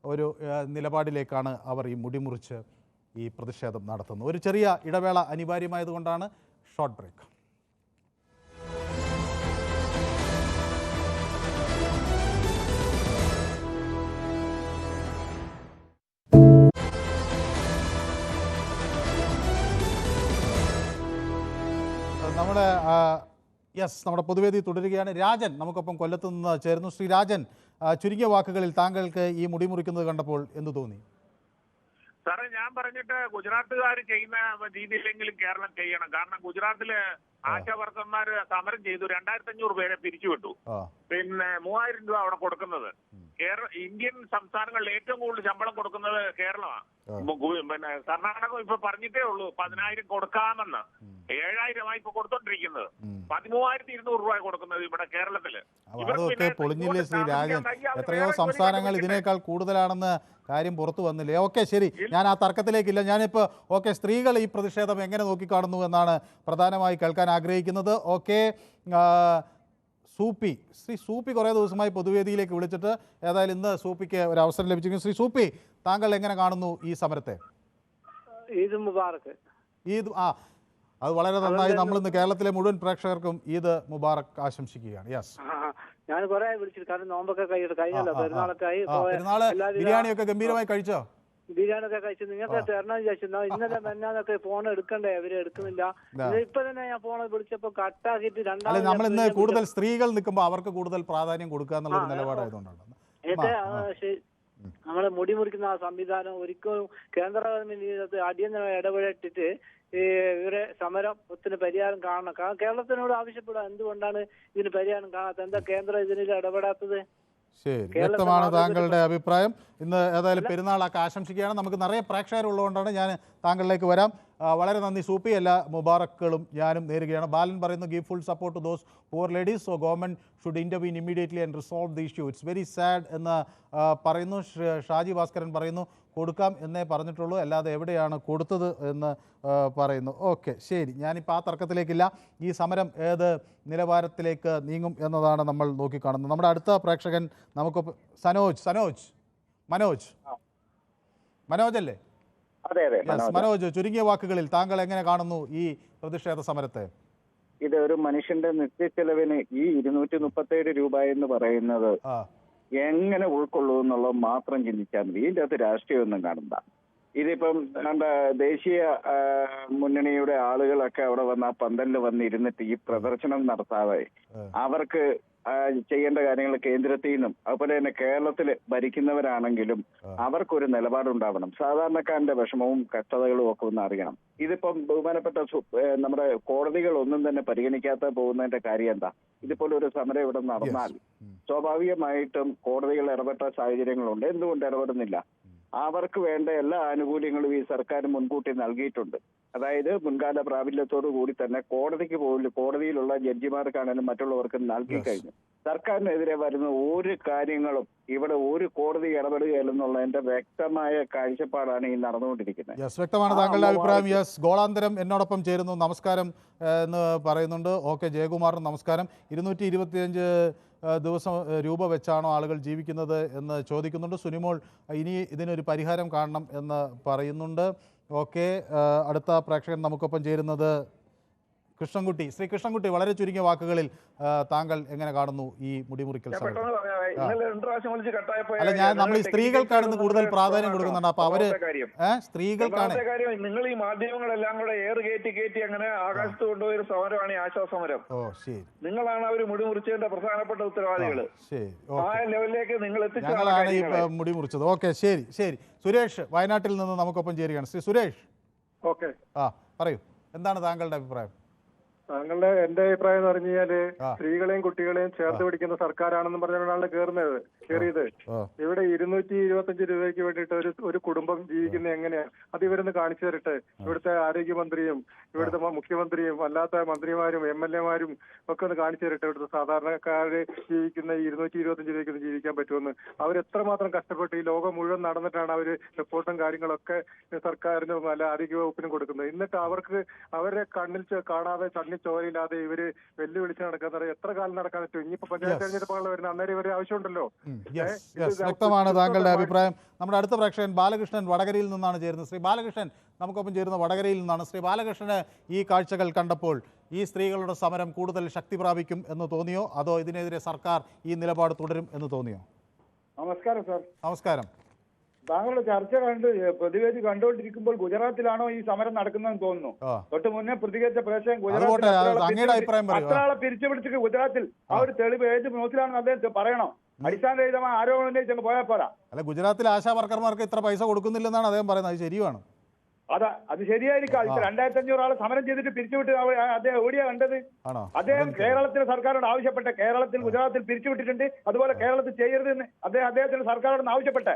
ഒരു നിലപാടിലേക്കാണ് അവർ ഈ മുടിമുറിച്ച് ഈ പ്രതിഷേധം നടത്തുന്നത്. ഒരു ചെറിയ ഇടവേള അനിവാര്യമായതുകൊണ്ടാണ് ഷോർട്ട് ബ്രേക്ക്. നമ്മുടെ പൊതുവേദി തുടരുകയാണ്. രാജൻ നമുക്കൊപ്പം കൊല്ലത്ത് നിന്ന് ചേരുന്നു. ശ്രീ രാജൻ, ചുരുങ്ങിയ വാക്കുകളിൽ താങ്കൾക്ക് ഈ മുടി മുറിക്കുന്നത് കണ്ടപ്പോൾ എന്തു തോന്നി? സാറേ, ഞാൻ പറഞ്ഞിട്ട് ഗുജറാത്തുകാർ ചെയ്യുന്ന രീതിയിലെങ്കിലും കേരളം ചെയ്യണം. കാരണം ഗുജറാത്തില് ആശാ വർക്കർമാര് സമരം ചെയ്തു, 2500 പേരെ പിരിച്ചുവിട്ടു. പിന്നെ 3000 രൂപ അവിടെ കൊടുക്കുന്നത്. ഇന്ത്യൻ സംസ്ഥാനങ്ങളിൽ ഏറ്റവും കൂടുതൽ ശമ്പളം കൊടുക്കുന്നത് കേരളമാണ്. പിന്നെ കർണാടക ഇപ്പൊ പറഞ്ഞിട്ടേ ഉള്ളൂ 10,000 കൊടുക്കാമെന്ന്. 7,000 ഇപ്പൊ കൊടുത്തോണ്ടിരിക്കുന്നത്. 13,200 രൂപ കൊടുക്കുന്നത് ഇവിടെ കേരളത്തില്. അതൊക്കെ പൊളിഞ്ഞില്ലേ ശ്രീ രാജൻ? എത്രയോ സംസ്ഥാനങ്ങൾ ഇതിനേക്കാൾ കൂടുതലാണെന്ന് കാര്യം പുറത്തു വന്നില്ലേ? ഓക്കെ, ശരി, ഞാൻ ആ തർക്കത്തിലേക്കില്ല. ഞാനിപ്പോൾ ഓക്കെ, സ്ത്രീകൾ ഈ പ്രതിഷേധം എങ്ങനെ നോക്കിക്കാണുന്നു എന്നാണ് പ്രധാനമായി കേൾക്കാൻ ആഗ്രഹിക്കുന്നത്. ഓക്കെ, സൂപ്പി, ശ്രീ സൂപ്പി കുറേ ദിവസമായി പൊതുവേദിയിലേക്ക് വിളിച്ചിട്ട് ഏതായാലും ഇന്ന് സൂപ്പിക്ക് ഒരു അവസരം ലഭിച്ചിരിക്കുന്നു. ശ്രീ സൂപ്പി, താങ്കൾ എങ്ങനെ കാണുന്നു ഈ സമരത്തെ? ഈദ് മുബാറക്ക്. ഈദ് അത് വളരെ നന്നായി. നമ്മളിന്ന് കേരളത്തിലെ മുഴുവൻ പ്രേക്ഷകർക്കും ഈദ് മുബാറക്ക് ആശംസിക്കുകയാണ്. യെസ്, ഞാൻ കുറെ വിളിച്ചിട്ട്, കാരണം നോമ്പൊക്കെ കഴിഞ്ഞല്ലോ, പെരുന്നാളൊക്കെ ആയി. പെരുന്നാള് ബിരിയാണിയൊക്കെ ഗംഭീരമായി കഴിച്ചോ? ബിരിയാണി ഒക്കെ കഴിച്ചു. നിങ്ങൾക്ക് തരണം വിചാരിച്ചു. ഇന്നലെ മെന്നാന്നൊക്കെ ഫോൺ എടുക്കണ്ടേ, അവര് എടുക്കുന്നില്ല. ഇപ്പൊ തന്നെ ഞാൻ ഫോൺ വിളിച്ചപ്പോ കട്ടാക്കിയിട്ട് നമ്മൾ ഇന്ന് കൂടുതൽ സ്ത്രീകൾ നിൽക്കുമ്പോൾ അവർക്ക് കൂടുതൽ പ്രാധാന്യം കൊടുക്കുക എന്നുള്ള നിലപാടായതുകൊണ്ടാണ്. നമ്മളെ മുടി മുറിക്കുന്ന ആ സംവിധാനം ഒരിക്കലും കേന്ദ്ര ഗവൺമെന്റ് അടിയന്തരമായി ഇടപെട്ടിട്ട് ഈ ഇവരെ സമരത്തിന് പരിഹാരം കാണണം. കേരളത്തിനോട് ആവശ്യപ്പെടുക, എന്തുകൊണ്ടാണ് ഇതിന് പരിഹാരം കാണാത്തത്? എന്താ കേന്ദ്രം ഇതിൽ ഇടപെടാത്തത്? ശരി, വ്യക്തമാണ് താങ്കളുടെ അഭിപ്രായം. ഇന്ന് ഏതായാലും പെരുന്നാളൊക്കെ ആശംസിക്കുകയാണ്. നമുക്ക് നിറയെ പ്രേക്ഷകരുള്ളതുകൊണ്ടാണ് ഞാൻ താങ്കളിലേക്ക് വരാം. വളരെ നന്ദി സൂപ്പി. എല്ലാ മുബാറക്കുകളും ഞാനും നേരുകയാണ്. ബാലൻ പറയുന്നു, give full support to those poor ladies, so government should intervene immediately and resolve the issue. It's very sad എന്ന് പറയുന്നു. ഷാജി ഭാസ്കരൻ പറയുന്നു, കൊടുക്കാം എന്നേ പറഞ്ഞിട്ടുള്ളൂ, അല്ലാതെ എവിടെയാണ് കൊടുത്തത് എന്ന് പറയുന്നു. ഓക്കെ, ശരി, ഞാനിപ്പോൾ ആ തർക്കത്തിലേക്കില്ല. ഈ സമരം ഏത് നിലവാരത്തിലേക്ക് നീങ്ങും എന്നതാണ് നമ്മൾ നോക്കിക്കാണുന്നത്. നമ്മുടെ അടുത്ത പ്രേക്ഷകൻ നമുക്ക് മനോജ് അല്ലേ? മനോജ്, ചുരുങ്ങിയ വാക്കുകളിൽ താങ്കൾ എങ്ങനെ കാണുന്നു ഈ പ്രതിഷേധ സമരത്തെ? ഇത് ഒരു മനുഷ്യന്റെ നിത്യച്ചെലവിന് ഈ 237 രൂപ എന്ന് പറയുന്നത് എങ്ങനെ ഉൾക്കൊള്ളൂ എന്നുള്ളത് മാത്രം ചിന്തിച്ചാൽ മതി. ഇതിൻ്റെ അകത്ത് രാഷ്ട്രീയമൊന്നും കാണണ്ട. ഇതിപ്പം ദേശീയ മുന്നണിയുടെ ആളുകളൊക്കെ അവിടെ വന്ന് ആ പന്തലിൽ വന്നിരുന്നിട്ട് ഈ പ്രദർശനം നടത്താതെ അവർക്ക് ചെയ്യേണ്ട കാര്യങ്ങൾ കേന്ദ്രത്തിൽ നിന്നും അതുപോലെ തന്നെ കേരളത്തിൽ ഭരിക്കുന്നവരാണെങ്കിലും അവർക്കൊരു നിലപാടുണ്ടാവണം. സാധാരണക്കാരന്റെ വിഷമവും കഷ്ടതകളും ഒക്കെ ഒന്ന് അറിയണം. ഇതിപ്പം ബഹുമാനപ്പെട്ട നമ്മുടെ കോടതികൾ ഒന്നും തന്നെ പരിഗണിക്കാത്ത പോകുന്നതിന്റെ കാര്യം എന്താ? ഇതുപോലെ ഒരു സമരം ഇവിടെ നടന്നാൽ സ്വാഭാവികമായിട്ടും കോടതികൾ ഇടപെട്ട സാഹചര്യങ്ങളുണ്ട്. എന്തുകൊണ്ട് ഇടപെടുന്നില്ല? അവർക്ക് വേണ്ട എല്ലാ ആനുകൂല്യങ്ങളും ഈ സർക്കാർ മുൻകൂട്ടി നൽകിയിട്ടുണ്ട്. അതായത് മുൻകാല പ്രാബല്യത്തോടു കൂടി തന്നെ കോടതിക്ക് പോലും കോടതിയിലുള്ള ജഡ്ജിമാർക്കാണെങ്കിലും മറ്റുള്ളവർക്ക് നൽകി കഴിഞ്ഞു. സർക്കാരിനെതിരെ വരുന്ന ഒരു കാര്യങ്ങളും ഇവിടെ ഒരു കോടതി ഇടപെടുകയല്ലെന്നുള്ളതിന്റെ വ്യക്തമായ കാഴ്ചപ്പാടാണ് ഈ നടന്നുകൊണ്ടിരിക്കുന്നത്. വ്യക്തമാണ് താങ്കളുടെ അഭിപ്രായം. യെസ്, ഗോളാന്തരം എന്നോടൊപ്പം ചേരുന്നു. നമസ്കാരം എന്ന് പറയുന്നുണ്ട്. ഓക്കെ, ജയകുമാറിന് നമസ്കാരം. 225 ദിവസം രൂപ വെച്ചാണോ ആളുകൾ ജീവിക്കുന്നത് എന്ന് ചോദിക്കുന്നുണ്ട്. സുനിമോൾ ഇനി ഇതിനൊരു പരിഹാരം കാണണം എന്ന് പറയുന്നുണ്ട്. ഓക്കെ, അടുത്ത പ്രേക്ഷകൻ നമുക്കൊപ്പം ചേരുന്നത് കൃഷ്ണൻകുട്ടി. ശ്രീ കൃഷ്ണൻകുട്ടി, വളരെ ചുരുങ്ങിയ വാക്കുകളിൽ താങ്കൾ എങ്ങനെ കാണുന്നു ഈ മുടിമുറിക്കൽ സമരം? അല്ല, നമ്മൾ ഈ സ്ത്രീകൾക്കാണ് കൂടുതൽ പ്രാധാന്യം കൊടുക്കുന്നുണ്ട്. അപ്പൊ അവര് സ്ത്രീകൾക്കാണ്. നിങ്ങൾ ഈ മാധ്യമങ്ങളെല്ലാം കൂടെ കയറ്റി അങ്ങനെ ആകാശത്ത് കൊണ്ടുപോയ ഒരു സമരമാണ് ഈ ആശാ സമരം. നിങ്ങളാണ് അവർ മുടി മുറിച്ചതിന്റെ പ്രധാനപ്പെട്ട ഉത്തരവാദികള്. ആ ലെവലിലേക്ക് നിങ്ങൾ ഞങ്ങളാണ് ഈ മുടി മുറിച്ചത്. ഓക്കെ, ശരി ശരി. സുരേഷ് വയനാട്ടിൽ നിന്ന് നമുക്കൊപ്പം ചേരുകയാണ്. ശ്രീ സുരേഷ്, പറയൂ, എന്താണ് താങ്കളുടെ അഭിപ്രായം? എന്റെ അഭിപ്രായം എന്ന് പറഞ്ഞു കഴിഞ്ഞാല് സ്ത്രീകളെയും കുട്ടികളെയും ചേർത്ത് പിടിക്കുന്ന സർക്കാരാണെന്ന് പറഞ്ഞാണ് കയറിയത്. ഇവിടെ 225 രൂപയ്ക്ക് വേണ്ടിയിട്ട് ഒരു കുടുംബം ജീവിക്കുന്നത് എങ്ങനെയാണ് അത് ഇവരൊന്ന് കാണിച്ചു തരട്ടെ. ഇവിടുത്തെ ആരോഗ്യമന്ത്രിയും ഇവിടുത്തെ മുഖ്യമന്ത്രിയും അല്ലാത്ത മന്ത്രിമാരും MLA-മാരും ഒക്കെ ഒന്ന് കാണിച്ചു തരട്ടെ. ഇവിടുത്തെ സാധാരണക്കാര് ജീവിക്കുന്ന 225 രൂപയ്ക്ക് ജീവിക്കാൻ പറ്റുമെന്ന്. അവരെത്രമാത്രം കഷ്ടപ്പെട്ട് ഈ ലോകം മുഴുവൻ നടന്നിട്ടാണ് അവര് റിപ്പോർട്ടും കാര്യങ്ങളൊക്കെ സർക്കാരിനും അല്ല ആരോഗ്യവകുപ്പിനും കൊടുക്കുന്നത്. എന്നിട്ട് അവർക്ക് അവരെ കണ്ണിൽ കാണാതെ ചോരയില്ലാതെ ഇവര് വെല്ലുവിളിച്ച് നടക്കാൻ എത്ര കാലം നടക്കാൻ പറ്റും? ഇനിയിപ്പോ പഞ്ചായത്ത് തെരഞ്ഞെടുപ്പുകൾ വരുന്ന അന്നേരം ഇവരെ ആവശ്യമുണ്ടല്ലോ. വ്യക്തമാണ് താങ്കളുടെ അഭിപ്രായം. നമ്മുടെ അടുത്ത പ്രേക്ഷകൻ ബാലകൃഷ്ണൻ വടകരയിൽ നിന്നാണ് ചേരുന്നത്. ശ്രീ ബാലകൃഷ്ണൻ നമുക്കൊപ്പം ചേരുന്ന വടകരയിൽ നിന്നാണ്. ശ്രീ ബാലകൃഷ്ണന് ഈ കാഴ്ചകൾ കണ്ടപ്പോൾ ഈ സ്ത്രീകളുടെ സമരം കൂടുതൽ ശക്തി പ്രാപിക്കും എന്ന് തോന്നിയോ, അതോ ഇതിനെതിരെ സർക്കാർ ഈ നിലപാട് തുടരും എന്ന് തോന്നിയോ? നമസ്കാരം സാർ. നമസ്കാരം. താങ്കളുടെ ചർച്ച പ്രതിവേദി കണ്ടുകൊണ്ടിരിക്കുമ്പോൾ ഗുജറാത്തിലാണോ ഈ സമരം നടക്കുന്നതെന്ന് തോന്നുന്നു. തൊട്ട് മുന്നേ പ്രതികരിച്ച പ്രേക്ഷകൻ ഗുജറാത്തിൽ അത്ര ആളെ പിരിച്ചുപിടിച്ചിട്ട് ഗുജറാത്തിൽ ആ ഒരു തെളിവ് ഏത് ന്യൂസിലാണെന്ന് അദ്ദേഹം പറയണം. അടിസ്ഥാനരഹിതമായ ആരോപണം ഉന്നയിച്ചങ്ങ് പോയാൽ പോരാ. അല്ല, ഗുജറാത്തിൽ ആശാ വർക്കർമാർക്ക് ഇത്ര പൈസ കൊടുക്കുന്നില്ലെന്നാണ് അദ്ദേഹം പറയുന്നത്. അത് ശരിയാണ്. അത് ശരിയായിരിക്കാം. 2500 ആളെ സമരം ചെയ്തിട്ട് പിരിച്ചുവിട്ട് അദ്ദേഹം എവിടെയാ കണ്ടത്? അദ്ദേഹം കേരളത്തിലെ സർക്കാരോട് ആവശ്യപ്പെട്ടെ. കേരളത്തിൽ ഗുജറാത്തിൽ പിരിച്ചുവിട്ടിട്ടുണ്ട്, അതുപോലെ കേരളത്തിൽ ചെയ്യരുതെന്ന് അദ്ദേഹത്തിന് സർക്കാരോട് ആവശ്യപ്പെട്ടെ.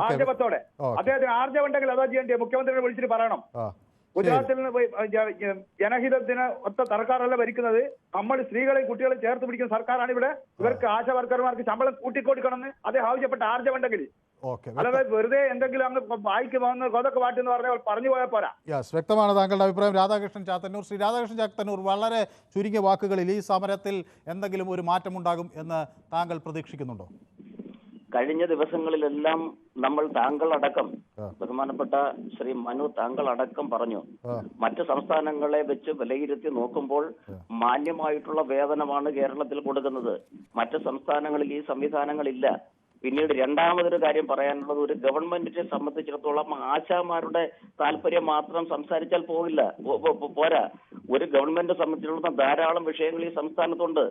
ആർജവത്തോടെ അദ്ദേഹത്തിന് ആർജവുണ്ടെങ്കിൽ അതാ ചെയ്യേണ്ടത്. മുഖ്യമന്ത്രിയെ വിളിച്ചിട്ട് പറയണം. ഗുജറാത്തിൽ നിന്ന് ജനഹിതത്തിന് ഒത്ത സർക്കാരല്ല ഭരിക്കുന്നത്. നമ്മൾ സ്ത്രീകളെയും കുട്ടികളെയും ചേർത്ത് പിടിക്കുന്ന സർക്കാരാണ് ഇവിടെ. ഇവർക്ക് ആശാ വർക്കർമാർക്ക് ശമ്പളം കൂട്ടിക്കൊടുക്കണമെന്ന് അദ്ദേഹം ആവശ്യപ്പെട്ട ആർജവുണ്ടെങ്കിൽ. അല്ലാതെ വെറുതെ എന്തെങ്കിലും അങ്ങ് വായിക്ക് പോകുന്ന കൊതൊക്കെ പാട്ടെന്ന് പറഞ്ഞാൽ പറഞ്ഞു പോയാൽ പോരാ. വ്യക്തമാണ് താങ്കളുടെ അഭിപ്രായം. രാധാകൃഷ്ണൻ ചാത്തന്നൂർ. ശ്രീ രാധാകൃഷ്ണൻ ചാത്തന്നൂർ, വളരെ ചുരുങ്ങിയ വാക്കുകളിൽ ഈ സമരത്തിൽ എന്തെങ്കിലും ഒരു മാറ്റമുണ്ടാകും എന്ന് താങ്കൾ പ്രതീക്ഷിക്കുന്നുണ്ടോ? കഴിഞ്ഞ ദിവസങ്ങളിലെല്ലാം നമ്മൾ താങ്കളടക്കം ബഹുമാനപ്പെട്ട ശ്രീ മനു താങ്കളടക്കം പറഞ്ഞു, മറ്റു സംസ്ഥാനങ്ങളെ വെച്ച് വിലയിരുത്തി നോക്കുമ്പോൾ മാന്യമായിട്ടുള്ള വേതനമാണ് കേരളത്തിൽ കൊടുക്കുന്നത്. മറ്റു സംസ്ഥാനങ്ങളിൽ ഈ സംവിധാനങ്ങളില്ല. പിന്നീട് രണ്ടാമതൊരു കാര്യം പറയാനുള്ളത്, ഒരു ഗവൺമെന്റിനെ സംബന്ധിച്ചിടത്തോളം ആശാമാരുടെ താല്പര്യം മാത്രം സംസാരിച്ചാൽ പോരാ. ഒരു ഗവൺമെന്റ് സംബന്ധിച്ചിടത്തോളം ധാരാളം വിഷയങ്ങൾ ഈ സംസ്ഥാനത്തുണ്ട്.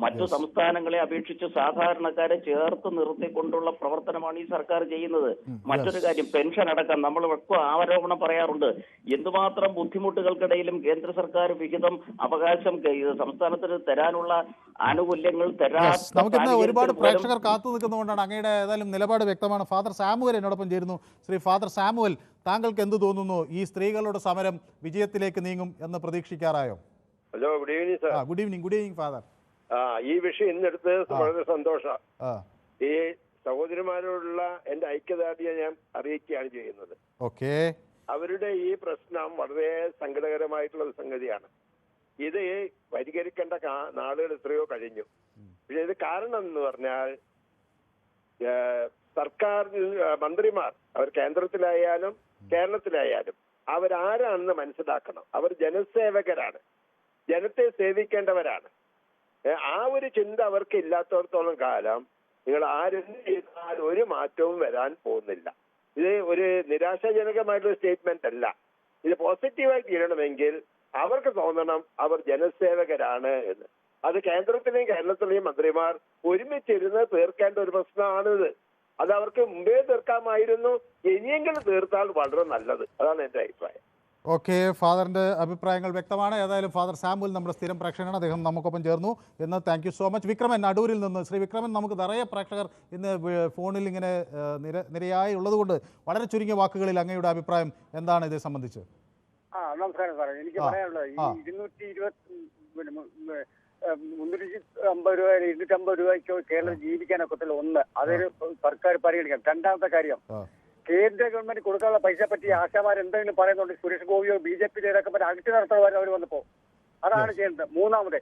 മറ്റു സംസ്ഥാനങ്ങളെ അപേക്ഷിച്ച് സാധാരണക്കാരെ ചേർത്ത് നിർത്തിക്കൊണ്ടുള്ള പ്രവർത്തനമാണ് ഈ സർക്കാർ ചെയ്യുന്നത്. മറ്റൊരു കാര്യം, പെൻഷൻ അടക്കം നമ്മൾ ആരോപണം പറയാറുണ്ട്. എന്തുമാത്രം ബുദ്ധിമുട്ടുകൾക്കിടയിലും കേന്ദ്ര സർക്കാർ വിഹിതം അവകാശം സംസ്ഥാനത്തിന് തരാനുള്ള ആനുകൂല്യങ്ങൾ നമുക്കിന്ന് ഒരുപാട് പ്രേക്ഷകർ കാത്തു നിൽക്കുന്നതുകൊണ്ടാണ് അങ്ങയുടെ ഏതായാലും നിലപാട് വ്യക്തമാണ്. ഫാദർ സാമുവൽ എന്നോടൊപ്പം ചേരുന്നു. ശ്രീ ഫാദർ സാമുവൽ, താങ്കൾക്ക് എന്ത് തോന്നുന്നു? ഈ സ്ത്രീകളുടെ സമരം വിജയത്തിലേക്ക് നീങ്ങും എന്ന് പ്രതീക്ഷിക്കാറായോ? Hello, good evening sir. Good evening. Good evening father. ഈ വിഷയം ഇന്നെടുത്ത് വളരെ സന്തോഷം. ഈ സഹോദരിമാരോടുള്ള എന്റെ ഐക്യദാർഢ്യം ഞാൻ അറിയിക്കുകയാണ് ചെയ്യുന്നത്. ഓക്കെ. അവരുടെ ഈ പ്രശ്നം വളരെ സങ്കടകരമായിട്ടുള്ള ഒരു സംഗതിയാണ്. ഇത് പരിഹരിക്കേണ്ട നാളുകൾ എത്രയോ കഴിഞ്ഞു. പക്ഷെ ഇത് കാരണം എന്ന് പറഞ്ഞാൽ സർക്കാർ മന്ത്രിമാർ, അവർ കേന്ദ്രത്തിലായാലും കേരളത്തിലായാലും, അവരാരാണെന്ന് മനസ്സിലാക്കണം. അവർ ജനസേവകരാണ്, ജനത്തെ സേവിക്കേണ്ടവരാണ്. ആ ഒരു ചിന്ത അവർക്ക് ഇല്ലാത്തടത്തോളം കാലം നിങ്ങൾ ആരെന്ത് ചെയ്താൽ ഒരു മാറ്റവും വരാൻ പോകുന്നില്ല. ഇത് ഒരു നിരാശാജനകമായിട്ടുള്ള സ്റ്റേറ്റ്മെന്റ് അല്ല. ഇത് പോസിറ്റീവായി തീരണമെങ്കിൽ അവർക്ക് തോന്നണം അവർ ജനസേവകരാണ് എന്ന്. അത് കേന്ദ്രത്തിലെയും കേരളത്തിലെയും മന്ത്രിമാർ ഒരുമിച്ചിരുന്ന് തീർക്കേണ്ട ഒരു പ്രശ്നമാണിത്. അത് അവർക്ക് മുമ്പേ തീർക്കാമായിരുന്നു. ഇനിയെങ്കിലും തീർത്താൽ വളരെ നല്ലത്. അതാണ് എന്റെ അഭിപ്രായം. ഓക്കെ, ഫാദറിന്റെ അഭിപ്രായങ്ങൾ വ്യക്തമാണ്. ഏതായാലും ഫാദർ സാമുവൽ നമ്മുടെ സ്ഥിരം പ്രേക്ഷകനാണ്. അദ്ദേഹം നമുക്കൊപ്പം ചേർന്നു എന്ന്. Thank you so much. Vikraman അടൂരിൽ നിന്ന്. ശ്രീ വിക്രമൻ, നമുക്ക് നിറയെ പ്രേക്ഷകർ ഇന്ന് ഫോണിൽ ഇങ്ങനെ നിരയായി ഉള്ളതുകൊണ്ട് വളരെ ചുരുങ്ങിയ വാക്കുകളിൽ അങ്ങയുടെ അഭിപ്രായം എന്താണ് ഇതേ സംബന്ധിച്ച്? നമസ്കാരം സാറേ. എനിക്ക് പറയാനുള്ളത്, ഈ 350 രൂപ 250 രൂപയ്ക്കോ കേരളം ജീവിക്കാനൊക്കത്തില്ല. ഒന്ന്, അതൊരു സർക്കാർ പരിഗണിക്കണം. രണ്ടാമത്തെ കാര്യം, കേന്ദ്ര ഗവൺമെന്റ് കൊടുക്കാനുള്ള പൈസ പറ്റി ആശാമാർ എന്തെങ്കിലും പറയുന്നുണ്ട്. സുരേഷ് ഗോപിയോ BJP നേതാക്കന്മാർ അകറ്റി നടത്തുന്നവർ അവർ വന്നപ്പോ അതാണ് ചെയ്യേണ്ടത്. മൂന്നാമത്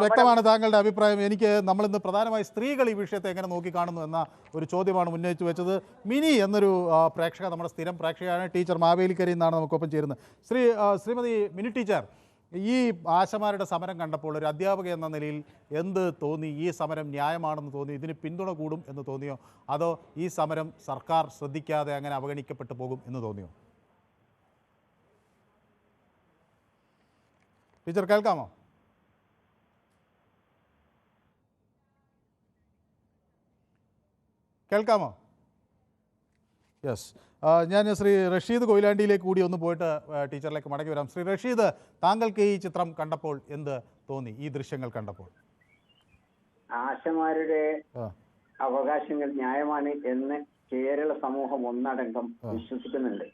വ്യക്തമാണ് താങ്കളുടെ അഭിപ്രായം. എനിക്ക് നമ്മളിന്ന് പ്രധാനമായി സ്ത്രീകൾ ഈ വിഷയത്തെ എങ്ങനെ നോക്കിക്കാണുന്നു എന്ന ഒരു ചോദ്യമാണ് ഉന്നയിച്ചു വെച്ചത്. മിനി എന്നൊരു പ്രേക്ഷക, നമ്മുടെ സ്ഥിരം പ്രേക്ഷകയാണ്, ടീച്ചർ മാവേലിക്കരയിൽ നിന്നാണ് നമുക്കൊപ്പം ചേരുന്നത്. ശ്രീമതി മിനി ടീച്ചർ, ഈ ആശമാരുടെ സമരം കണ്ടപ്പോൾ ഒരു അധ്യാപക എന്ന നിലയിൽ എന്ത് തോന്നി? ഈ സമരം ന്യായമാണെന്ന് തോന്നി? ഇതിന് പിന്തുണ കൂടും എന്ന് തോന്നിയോ? അതോ ഈ സമരം സർക്കാർ ശ്രദ്ധിക്കാതെ അങ്ങനെ അവഗണിക്കപ്പെട്ടു പോകും എന്ന് തോന്നിയോ? ടീച്ചർ കേൾക്കാമോ? കേൾക്കാമോ? യെസ്. ഞാൻ ശ്രീ റഷീദ് കൊയിലാണ്ടിയിലേക്ക് കൂടി ഒന്ന് പോയിട്ട് ടീച്ചറിലേക്ക് മടങ്ങി വരാം. ശ്രീ റഷീദ്, താങ്കൾക്ക് ഈ ചിത്രം കണ്ടപ്പോൾ എന്ത് തോന്നി? ഈ ദൃശ്യങ്ങൾ കണ്ടപ്പോൾ ആശമാരുടെ അവകാശങ്ങൾ ന്യായമാണ് എന്ന് കേരള സമൂഹം ഒന്നടങ്കം വിശ്വസിക്കുന്നുണ്ട്.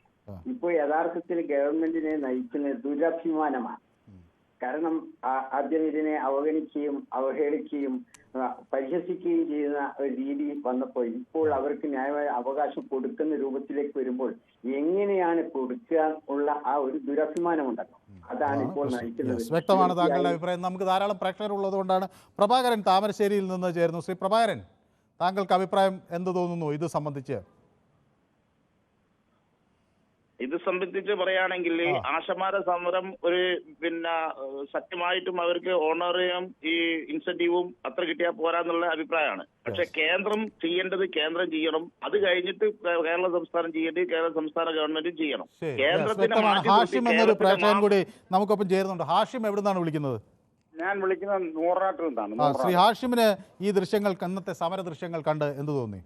ഇപ്പോൾ യഥാർത്ഥത്തിൽ ഗവൺമെന്റിനെ നയിക്കുന്ന ദുരഭിമാനമാണ്. കാരണം ആദ്യം ഇതിനെ അവഗണിക്കുകയും അവഹേളിക്കുകയും പരിഹസിക്കുകയും ചെയ്യുന്ന ഒരു രീതി വന്നപ്പോൾ ഇപ്പോൾ അവർക്ക് ന്യായമായ അവകാശം കൊടുക്കുന്ന രൂപത്തിലേക്ക് വരുമ്പോൾ എങ്ങനെയാണ് കൊടുക്കുക ഉള്ള ആ ഒരു ദുരഭിമാനമുണ്ടല്ലോ, അതാണ് ഇപ്പോൾ നയിക്കുന്നത്. വ്യക്തമാണ് താങ്കളുടെ അഭിപ്രായം. നമുക്ക് ധാരാളം പ്രേക്ഷകർ ഉള്ളതുകൊണ്ടാണ്. പ്രഭാകരൻ താമരശ്ശേരിയിൽ നിന്ന് ചേരുന്നു. ശ്രീ പ്രഭാകരൻ, താങ്കൾക്ക് അഭിപ്രായം എന്ത് തോന്നുന്നു ഇത് സംബന്ധിച്ച്? ഇത് സംബന്ധിച്ച് പറയുകയാണെങ്കിൽ ആശമാര സമരം ഒരു സത്യമായിട്ടും അവർക്ക് ഓണറിയും ഈ ഇൻസെന്റീവും അത്ര കിട്ടിയാൽ പോരാന്നുള്ള അഭിപ്രായമാണ്. പക്ഷെ കേന്ദ്രം ചെയ്യേണ്ടത് കേന്ദ്രം ചെയ്യണം. അത് കഴിഞ്ഞിട്ട് കേരള സംസ്ഥാനം ചെയ്യേണ്ടത് കേരള സംസ്ഥാന ഗവൺമെന്റും ചെയ്യണം. ഹാഷിം എന്നൊരു പ്രേക്ഷകൻ കൂടി നമുക്കൊപ്പം ചേരുന്നുണ്ട്. ഹാഷിം എവിടുന്നാണ് വിളിക്കുന്നത്? ഞാൻ വിളിക്കുന്നത് നൂറാട്ടിൽ നിന്നാണ്. ശ്രീ ഹാഷിമിന് ഈ ദൃശ്യങ്ങൾ, ഇന്നത്തെ സമര ദൃശ്യങ്ങൾ കണ്ട് എന്ത് തോന്നി?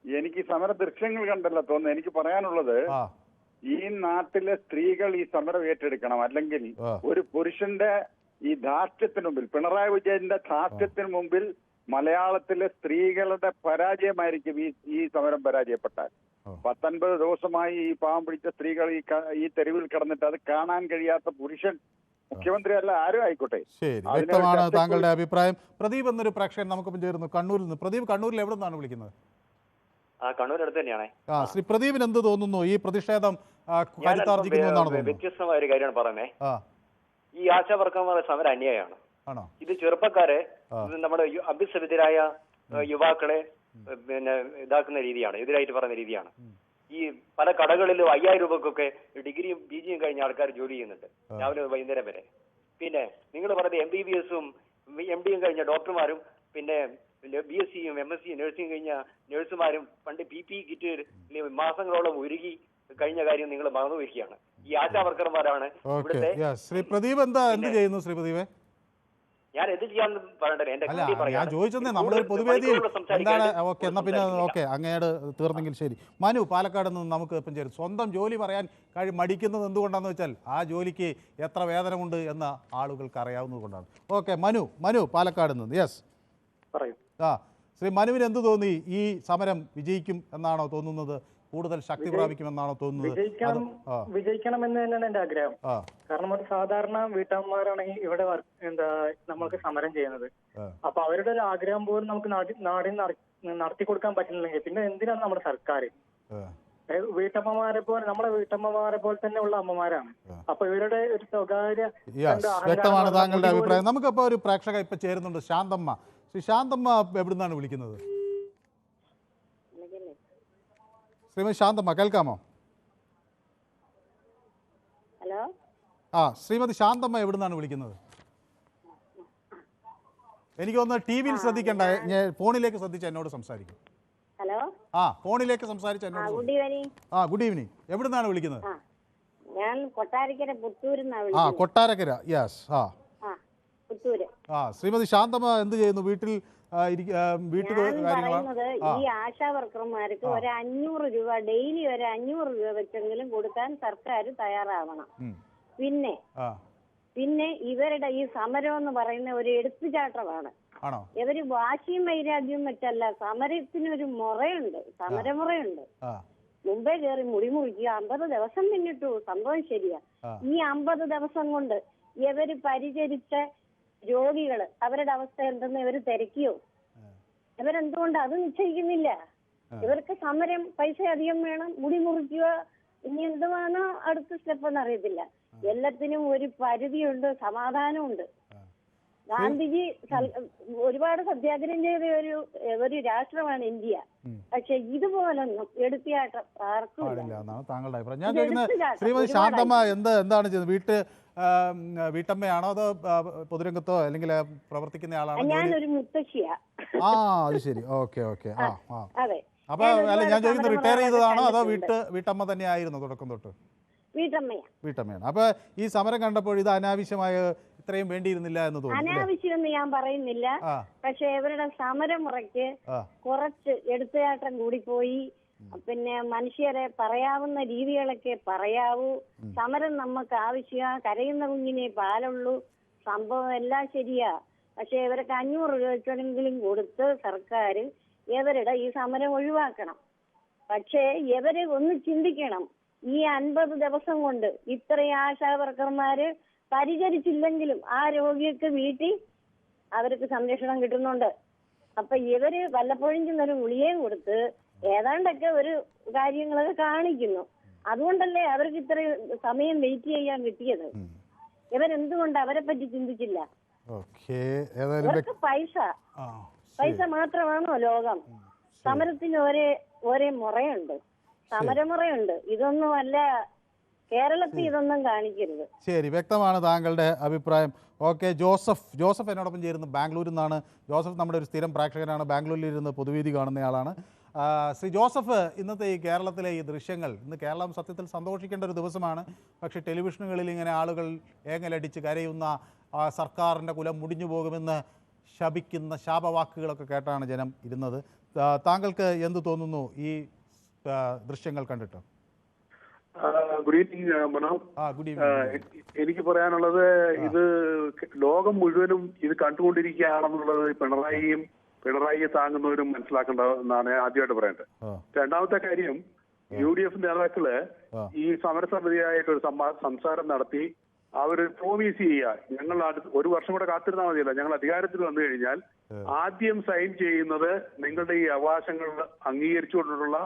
എനിക്ക് സമര ദൃശ്യങ്ങൾ കണ്ടല്ല തോന്നുന്നു. എനിക്ക് പറയാനുള്ളത്, ഈ നാട്ടിലെ സ്ത്രീകൾ ഈ സമരം ഏറ്റെടുക്കണം. അല്ലെങ്കിൽ ഒരു പുരുഷന്റെ ഈ ധാർഷ്ട്യത്തിന് മുമ്പിൽ, പിണറായി വിജയന്റെ ധാർഷ്ട്യത്തിന് മുമ്പിൽ മലയാളത്തിലെ സ്ത്രീകളുടെ പരാജയമായിരിക്കും ഈ സമരം പരാജയപ്പെട്ടാൽ. 19 ദിവസമായി ഈ പാവം പിടിച്ച സ്ത്രീകൾ ഈ തെരുവിൽ കിടന്നിട്ട് അത് കാണാൻ കഴിയാത്ത പുരുഷൻ മുഖ്യമന്ത്രി അല്ല ആരും ആയിക്കോട്ടെ. ശരി, വ്യക്തമാണ് താങ്കളുടെ അഭിപ്രായം. പ്രദീപ് എന്നൊരു പ്രേക്ഷകൻ നമുക്കൊപ്പം ചേരുന്നു കണ്ണൂരിൽ നിന്ന്. പ്രദീപ്, കണ്ണൂരിൽ എവിടെ നിന്നാണ് വിളിക്കുന്നത്? കണ്ണൂർ അടുത്ത് തന്നെയാണ്. ശ്രീ പ്രദീപിന് എന്ത് തോന്നുന്നു? ഈ പ്രതിഷേധം കരുത്താർജിക്കുന്നു എന്നാണ് തോന്നുന്നത്? വ്യത്യസ്തമായ ഒരു കാര്യമാണ് പറയുന്നത്. ഈ ആശാവർക്കർമാരുടെ സമരം അന്യായമാണ്. ഇത് ചെറുപ്പക്കാരെ, നമ്മുടെ അഭ്യസ്തവിദ്യരായ യുവാക്കളെ ഇതാക്കുന്ന രീതിയാണ്, എതിരായിട്ട് പറയുന്ന രീതിയാണ്. ഈ പല കടകളിലും 5000 രൂപക്കൊക്കെ ഡിഗ്രിയും PGയും കഴിഞ്ഞ ആൾക്കാർ ജോലി ചെയ്യുന്നുണ്ട്, രാവിലെ വൈകുന്നേരം വരെ. പിന്നെ നിങ്ങൾ പറഞ്ഞത് MBBS-ഉം MDയും കഴിഞ്ഞ ഡോക്ടർമാരും പിന്നെ BSc-യും MSc നഴ്സിംഗ് കഴിഞ്ഞ നഴ്സുമാരും പണ്ട് PPE കിറ്റ് മാസങ്ങളോളം ഒരുക്കി കഴിഞ്ഞ കാര്യം നിങ്ങൾ മറന്നുവരികയാണ്. ഈ ആശാ വർക്കർമാരാണ് ഇവിടുത്തെ. ശ്രീ പ്രദീപ് എന്ത് ചെയ്യുന്നു? ശ്രീ പ്രദീപ്, ഞാൻ എന്ത് ചെയ്യാന്ന് പറയണ്ടേ? ഞാൻ ചോദിച്ചതേ നമ്മളൊരു പൊതുവേദിയിൽ എന്താണ്. ഓക്കെ, എന്നാ പിന്നെ ഓക്കെ, അങ്ങയുടെ തീർന്നെങ്കിൽ ശരി. മനു, പാലക്കാട് നിന്ന് നമുക്ക് ഇപ്പം ചേരും. സ്വന്തം ജോലി പറയാൻ മടിക്കുന്നത് എന്തുകൊണ്ടാന്ന് വെച്ചാൽ ആ ജോലിക്ക് എത്ര വേതനമുണ്ട് എന്ന് ആളുകൾക്ക് അറിയാവുന്നത് കൊണ്ടാണ്. ഓക്കെ, മനു പാലക്കാട് നിന്ന്. യെസ്, പറയൂ. ശ്രീ മനുവിന് എന്ത് തോന്നി? ഈ സമരം വിജയിക്കും എന്നാണോ തോന്നുന്നത്? കൂടുതൽ ശക്തി പ്രാപിക്കുമെന്നാണോ തോന്നുന്നത്? വിജയിക്കണമെന്ന് തന്നെയാണ് എന്റെ ആഗ്രഹം. കാരണം ഒരു സാധാരണ വീട്ടമ്മമാരാണ് ഇവിടെ നമ്മൾക്ക് സമരം ചെയ്യുന്നത്. അപ്പൊ അവരുടെ ഒരു ആഗ്രഹം പോലും നമുക്ക് നാടിൽ നടത്തി കൊടുക്കാൻ പറ്റുന്നില്ലെങ്കിൽ പിന്നെ എന്തിനാണ് നമ്മുടെ സർക്കാർ? വീട്ടമ്മമാരെ പോലെ, നമ്മുടെ വീട്ടമ്മമാരെ പോലെ തന്നെ ഉള്ള അമ്മമാരാണ്. അപ്പൊ ഇവരുടെ ഒരു സ്വകാര്യ. വ്യക്തമാണ് താങ്കളുടെ അഭിപ്രായം. നമുക്കിപ്പോ ഒരു പ്രേക്ഷക ഇപ്പൊ ചേരുന്നുണ്ട്, ശാന്തമ്മ. ശ്രീ ശാന്തമ്മ എവിടുന്നാണ് വിളിക്കുന്നത്? ശ്രീമതി ശാന്തമ്മ, കേൾക്കാമോ? ഹലോ. ശ്രീമതി ശാന്തമ്മ എവിടുന്നാണ് വിളിക്കുന്നത്? എനിക്കൊന്ന് TV-യിൽ ശ്രദ്ധിക്കണ്ട, ഞാൻ ഫോണിലേക്ക് ശ്രദ്ധിച്ച് എന്നോട് സംസാരിക്കും. ഹലോ. ഫോണിലേക്ക് സംസാരിച്ച് എന്നോട്. Good evening. എവിടുന്നാണ് വിളിക്കുന്നത്? ഞാൻ കൊട്ടാരക്കര പുത്തൂരിന്നാണ് വിളിക്കുന്നത്. കൊട്ടാരക്കര. യെസ്. പുത്തൂര്. ശ്രീമതി ശാന്തമ്മ എന്ത് ചെയ്യുന്നു? വീട്ടിൽ പറയുന്നത് ഈ ആശാ വർക്കർമാർക്ക് ഒരു 500 രൂപ ഡെയിലി, ഒരു 500 രൂപ വെച്ചെങ്കിലും കൊടുക്കാൻ സർക്കാർ തയ്യാറാവണം. പിന്നെ ഇവരുടെ ഈ സമരം എന്ന് പറയുന്ന ഒരു എടുത്തുചാട്ടമാണ്. ഇവര് വാശിയും വൈരാഗ്യവും വെച്ചല്ല, സമരത്തിനൊരു മുറയുണ്ട്, സമരമുറയുണ്ട്. മുമ്പേ കയറി മുടി മുറിക്കുക, 50 ദിവസം പിന്നിട്ടു. സംഭവം ശരിയാ. ഈ 50 ദിവസം കൊണ്ട് ഇവര് പരിചരിച്ച രോഗികള് അവരുടെ അവസ്ഥ എന്തെന്ന് ഇവര് തിരക്കിയോ? ഇവരെന്തുകൊണ്ട് അത് നിശ്ചയിക്കുന്നില്ല? ഇവർക്ക് സമരം, പൈസ അധികം വേണം, മുടി മുറിക്കുക, ഇനി എന്തുവാണോ അടുത്ത സ്റ്റെപ്പ് എന്ന് അറിയത്തില്ല. എല്ലാത്തിനും ഒരു പരിധിയുണ്ട്, സമാധാനമുണ്ട്. ഗാന്ധിജി ഒരുപാട് സത്യാഗ്രഹം ചെയ്ത ഒരു രാഷ്ട്രമാണ് ഇന്ത്യ. പക്ഷെ ഇതുപോലൊന്നും എടുത്തിയാട്ടം ആർക്കും എന്നാണ് താങ്കളുടെ അഭിപ്രായം. ഞാൻ ചോദിക്കുന്നത് ശ്രീമതി ശാന്തമ്മ എന്താണ് ചെയ്യുന്നത്? വീട്ടമ്മയാണോ അതോ പൊതുരംഗത്തോ അല്ലെങ്കിൽ പ്രവർത്തിക്കുന്ന ആളാണോ? ഞാനൊരു മുത്തശ്ശിയാ. അത് ശരി. ഓക്കെ. അതെ. അപ്പൊ അല്ല, ഞാൻ ചോദിക്കുന്നത് റിട്ടയർ ചെയ്തതാണോ അതോ വീട്ടമ്മ തന്നെ ആയിരുന്നു തുടക്കം തൊട്ട്? വീട്ടമ്മയാണ്. അപ്പൊ ഈ സമരം കണ്ടപ്പോൾ ഇത് അനാവശ്യമായ ഇത്രയും വേണ്ടിയിരുന്നില്ല എന്ന് തോന്നുന്നു. അനാവശ്യമെന്ന് ഞാൻ പറയുന്നില്ല. പക്ഷെ ഇവരുടെ സമരമുറയ്ക്ക് കുറച്ച് എടുത്തുചാട്ടം കൂടിപ്പോയി. പിന്നെ മനുഷ്യരെ പറയാവുന്ന രീതികളൊക്കെ പറയാവൂ. സമരം നമുക്ക് ആവശ്യമാ. കരയുന്ന കുഞ്ഞിനെ പാലുള്ളൂ. സംഭവം എല്ലാം ശരിയാ. പക്ഷെ ഇവർക്ക് 500 രൂപ വെച്ചെങ്കിലും കൊടുത്ത് സർക്കാർ ഇവരുടെ ഈ സമരം ഒഴിവാക്കണം. പക്ഷേ ഇവര് ഒന്ന് ചിന്തിക്കണം. ഈ 50 ദിവസം കൊണ്ട് ഇത്രയും ആശാവർക്കർമാര് പരിചരിച്ചില്ലെങ്കിലും ആ രോഗിക്ക് വീട്ടിൽ അവർക്ക് സംരക്ഷണം കിട്ടുന്നുണ്ട്. അപ്പൊ ഇവര് വല്ലപ്പോഴും ചെന്നൊരു ഗുളികയും കൊടുത്ത് ഏതാണ്ടൊക്കെ ഒരു കാര്യങ്ങളൊക്കെ കാണിക്കുന്നു. അതുകൊണ്ടല്ലേ അവർക്ക് ഇത്രയും സമയം വെയിറ്റ് ചെയ്യാൻ കിട്ടിയത്. ഇവരെന്തുകൊണ്ട് അവരെ പറ്റി ചിന്തിച്ചില്ല? അവർക്ക് പൈസ മാത്രമാണോ ലോകം? സമരത്തിന് ഒരേ മുറയുണ്ട്, സമരമുറയുണ്ട്. ഇതൊന്നും അല്ല കേരളത്തിൽ, ഇതൊന്നും കാണിക്കരുത്. ശരി, വ്യക്തമാണ് താങ്കളുടെ അഭിപ്രായം. ഓക്കെ. ജോസഫ് എന്നോടൊപ്പം ചേരുന്നു ബാംഗ്ലൂരിൽ നിന്നാണ്. ജോസഫ് നമ്മുടെ ഒരു സ്ഥിരം പ്രേക്ഷകനാണ്, ബാംഗ്ലൂരിൽ ഇരുന്ന് പൊതുവേദി കാണുന്നയാളാണ്. ശ്രീ ജോസഫ്, ഇന്നത്തെ ഈ കേരളത്തിലെ ഈ ദൃശ്യങ്ങൾ, ഇന്ന് കേരളം സത്യത്തിൽ സന്തോഷിക്കേണ്ട ഒരു ദിവസമാണ്. പക്ഷേ ടെലിവിഷനുകളിൽ ഇങ്ങനെ ആളുകൾ ഏങ്ങലടിച്ച് കരയുന്ന, സർക്കാരിൻ്റെ കുലം മുടിഞ്ഞു പോകുമെന്ന് ശപിക്കുന്ന ശാപവാക്കുകളൊക്കെ കേട്ടാണ് ജനം ഇരുന്നത്. താങ്കൾക്ക് എന്ത് തോന്നുന്നു ഈ ദൃശ്യങ്ങൾ കണ്ടിട്ട്? Good evening Manoj. എനിക്ക് പറയാനുള്ളത്, ഇത് ലോകം മുഴുവനും ഇത് കണ്ടുകൊണ്ടിരിക്കുകയാണെന്നുള്ളത് പിണറായിയെ താങ്ങുന്നവരും മനസ്സിലാക്കേണ്ടതെന്നാണ് ആദ്യമായിട്ട് പറയേണ്ടത്. രണ്ടാമത്തെ കാര്യം, UDF നേതാക്കള് ഈ സമരസമിതിയായിട്ട് ഒരു സംസാരം നടത്തി അവര് പ്രോമിസ് ചെയ്യുക, ഞങ്ങൾ 1 വർഷം കൂടെ കാത്തിരുന്നാൽ മതിയല്ലോ, ഞങ്ങൾ അധികാരത്തിൽ വന്നു കഴിഞ്ഞാൽ ആദ്യം സൈൻ ചെയ്യുന്നത് നിങ്ങളുടെ ഈ അവകാശങ്ങൾ അംഗീകരിച്ചുകൊണ്ടുള്ള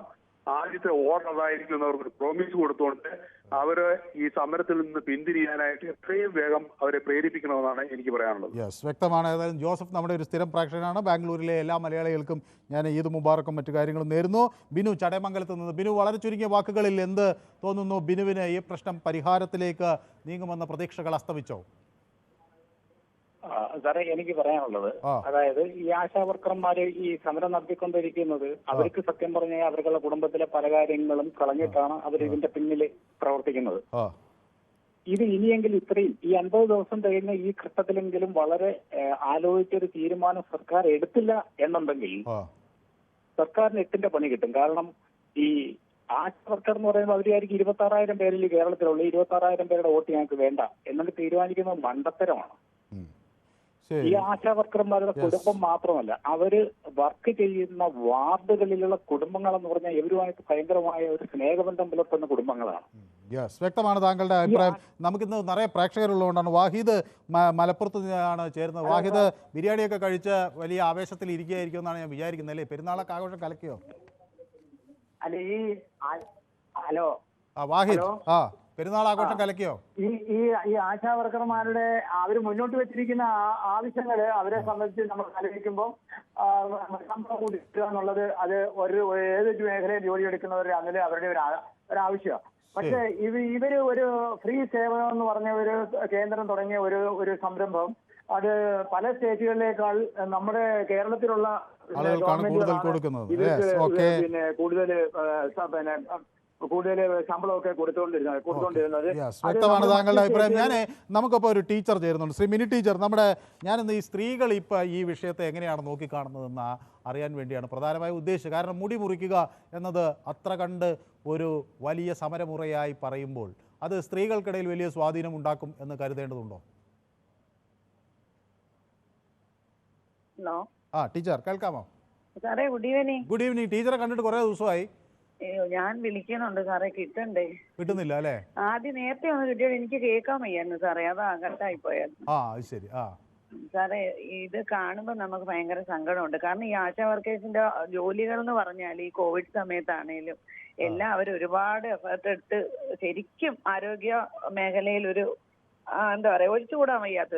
ആദ്യത്തെ ഓർഡർ അതായിരിക്കും എന്ന് അവർക്ക് പ്രോമിസ് കൊടുത്തുകൊണ്ട് അവര് ഈ സമരത്തിൽ നിന്ന് പിന്തിരിയാനായിട്ട് എത്രയും വേഗം അവരെ പ്രേരിപ്പിക്കണമെന്നാണ് എനിക്ക് പറയാനുള്ളത്. വ്യക്തമാണ്. ഏതായാലും ജോസഫ് നമ്മുടെ ഒരു സ്ഥിരം പ്രേക്ഷകനാണ്. ബാംഗ്ലൂരിലെ എല്ലാ മലയാളികൾക്കും ഞാൻ ഈദ് മുബാറക്കും മറ്റു കാര്യങ്ങളും നേരുന്നു. ബിനു ചടയമംഗലത്ത് നിന്ന്. ബിനു, വളരെ ചുരുങ്ങിയ വാക്കുകളിൽ എന്ത് തോന്നുന്നു? ബിനുവിന് ഈ പ്രശ്നം പരിഹാരത്തിലേക്ക് നീങ്ങുമെന്ന പ്രതീക്ഷകൾ അസ്തമിച്ചോ? സാറേ, എനിക്ക് പറയാനുള്ളത്, അതായത് ഈ ആശാവർക്കർമാര് ഈ സമരം നടത്തിക്കൊണ്ടിരിക്കുന്നത് അവർക്ക് സത്യം പറഞ്ഞാൽ അവരുടെ കുടുംബത്തിലെ പല കാര്യങ്ങളും കളഞ്ഞിട്ടാണ് അവർ ഇതിന്റെ പിന്നിൽ പ്രവർത്തിക്കുന്നത്. ഇത് ഇനിയെങ്കിലും ഇത്രയും ഈ 50 ദിവസം തികഞ്ഞ ഈ ഘട്ടത്തിലെങ്കിലും വളരെ ആലോചിച്ചൊരു തീരുമാനം സർക്കാർ എടുത്തില്ല എന്നുണ്ടെങ്കിൽ സർക്കാരിന് 8ന്റെ പണി കിട്ടും. കാരണം ഈ ആശാവർക്കർ എന്ന് പറയുമ്പോൾ അവരായിരിക്കും 26,000 പേരിൽ കേരളത്തിലുള്ള 26,000 പേരുടെ വോട്ട് ഞങ്ങൾക്ക് വേണ്ട എന്നൊക്കെ തീരുമാനിക്കുന്നത് മണ്ടത്തരമാണ്. ഈ ആശാവർക്കർമാരുടെ കുടുംബം മാത്രമല്ല, അവര് വർക്ക് ചെയ്യുന്ന വാർഡുകളിലുള്ള കുടുംബങ്ങൾ എന്ന് പറഞ്ഞാൽ ഇവരുമായിട്ട് ഭയങ്കരമായ ഒരു സ്നേഹബന്ധം പുലർത്തുന്ന കുടുംബങ്ങളാണ്. വ്യക്തമാണ് താങ്കളുടെ അഭിപ്രായം. നമുക്കിന്ന് നിറയെ പ്രേക്ഷകരുള്ളതുകൊണ്ടാണ്. വാഹിദ് മലപ്പുറത്ത് നിന്നാണ് ചേരുന്നത്. വാഹിദ്, ബിരിയാണിയൊക്കെ കഴിച്ച് വലിയ ആവേശത്തിൽ ഇരിക്കുകയായിരിക്കും എന്നാണ് ഞാൻ വിചാരിക്കുന്നത്, അല്ലേ? പെരുന്നാളൊക്കെ ആഘോഷം കലക്കിയോ? ഹലോ വാഹിദ്, പെരുന്നാൾ ആഘോഷം കലക്കിയോ? ഈ ആശാവർക്കർമാരുടെ അവർ മുന്നോട്ട് വെച്ചിരിക്കുന്ന ആവശ്യങ്ങള് അവരെ സംബന്ധിച്ച് നമ്മൾ ആലോചിക്കുമ്പോൾ ശമ്പളം കൂട്ടിക്കുക എന്നുള്ളത് അത് ഏത് മേഖലയിൽ ജോലി എടുക്കുന്നവർ അങ്ങനെ അവരുടെ ഒരു ആവശ്യമാണ്. പക്ഷെ ഇവര് ഒരു ഫ്രീ സേവനം എന്ന് പറഞ്ഞ ഒരു കേന്ദ്രം തുടങ്ങിയ ഒരു സംരംഭം അത് പല സ്റ്റേറ്റുകളിലേക്കാൾ നമ്മുടെ കേരളത്തിലുള്ള കൂടുതൽ ശമ്പളമൊക്കെ കൊടുത്തോണ്ടിരുന്നത്. വ്യക്തമാണ് താങ്കളുടെ അഭിപ്രായം. നമുക്കിപ്പോൾ ഒരു ടീച്ചർ ചേരുന്നുണ്ട്, ശ്രീ മിനി ടീച്ചർ. ഞാനിന്ന് ഈ സ്ത്രീകൾ ഇപ്പോൾ ഈ വിഷയത്തെ എങ്ങനെയാണ് നോക്കിക്കാണുന്നതെന്ന് അറിയാൻ വേണ്ടിയാണ് പ്രധാനമായും ഉദ്ദേശിച്ചത്. കാരണം മുടി മുറിക്കുക എന്നത് അത്ര കണ്ട് ഒരു വലിയ സമരമുറയായി പറയുമ്പോൾ അത് സ്ത്രീകൾക്കിടയിൽ വലിയ സ്വാധീനം ഉണ്ടാക്കും എന്ന് കരുതേണ്ടതുണ്ടോ? ടീച്ചർ കേൾക്കാമോ? സാറേ, ഗുഡ് ഈവനിങ്. Good evening. ടീച്ചറെ കണ്ടിട്ട് കുറെ ദിവസമായി. ഞാൻ വിളിക്കുന്നുണ്ട് സാറേ, കിട്ടണ്ടേ? കിട്ടുന്നില്ല അല്ലേ? ആദ്യം നേരത്തെ ഒന്ന് കിട്ടിയോ, എനിക്ക് കേൾക്കാൻ വയ്യായിരുന്നു സാറേ, അതാ കട്ടായി പോയായിരുന്നു. ശരി. സാറേ, ഇത് കാണുമ്പോൾ നമുക്ക് ഭയങ്കര സങ്കടമുണ്ട്. കാരണം ഈ ആശാ വർക്കേഴ്സിന്റെ ജോലികൾ എന്ന് പറഞ്ഞാൽ ഈ കോവിഡ് സമയത്താണേലും എല്ലാം അവർ ഒരുപാട് എഫേർട്ട് എടുത്ത് ശരിക്കും ആരോഗ്യ മേഖലയിൽ ഒരു എന്താ പറയാ ഒഴിച്ചുകൂടാൻ വയ്യാത്ത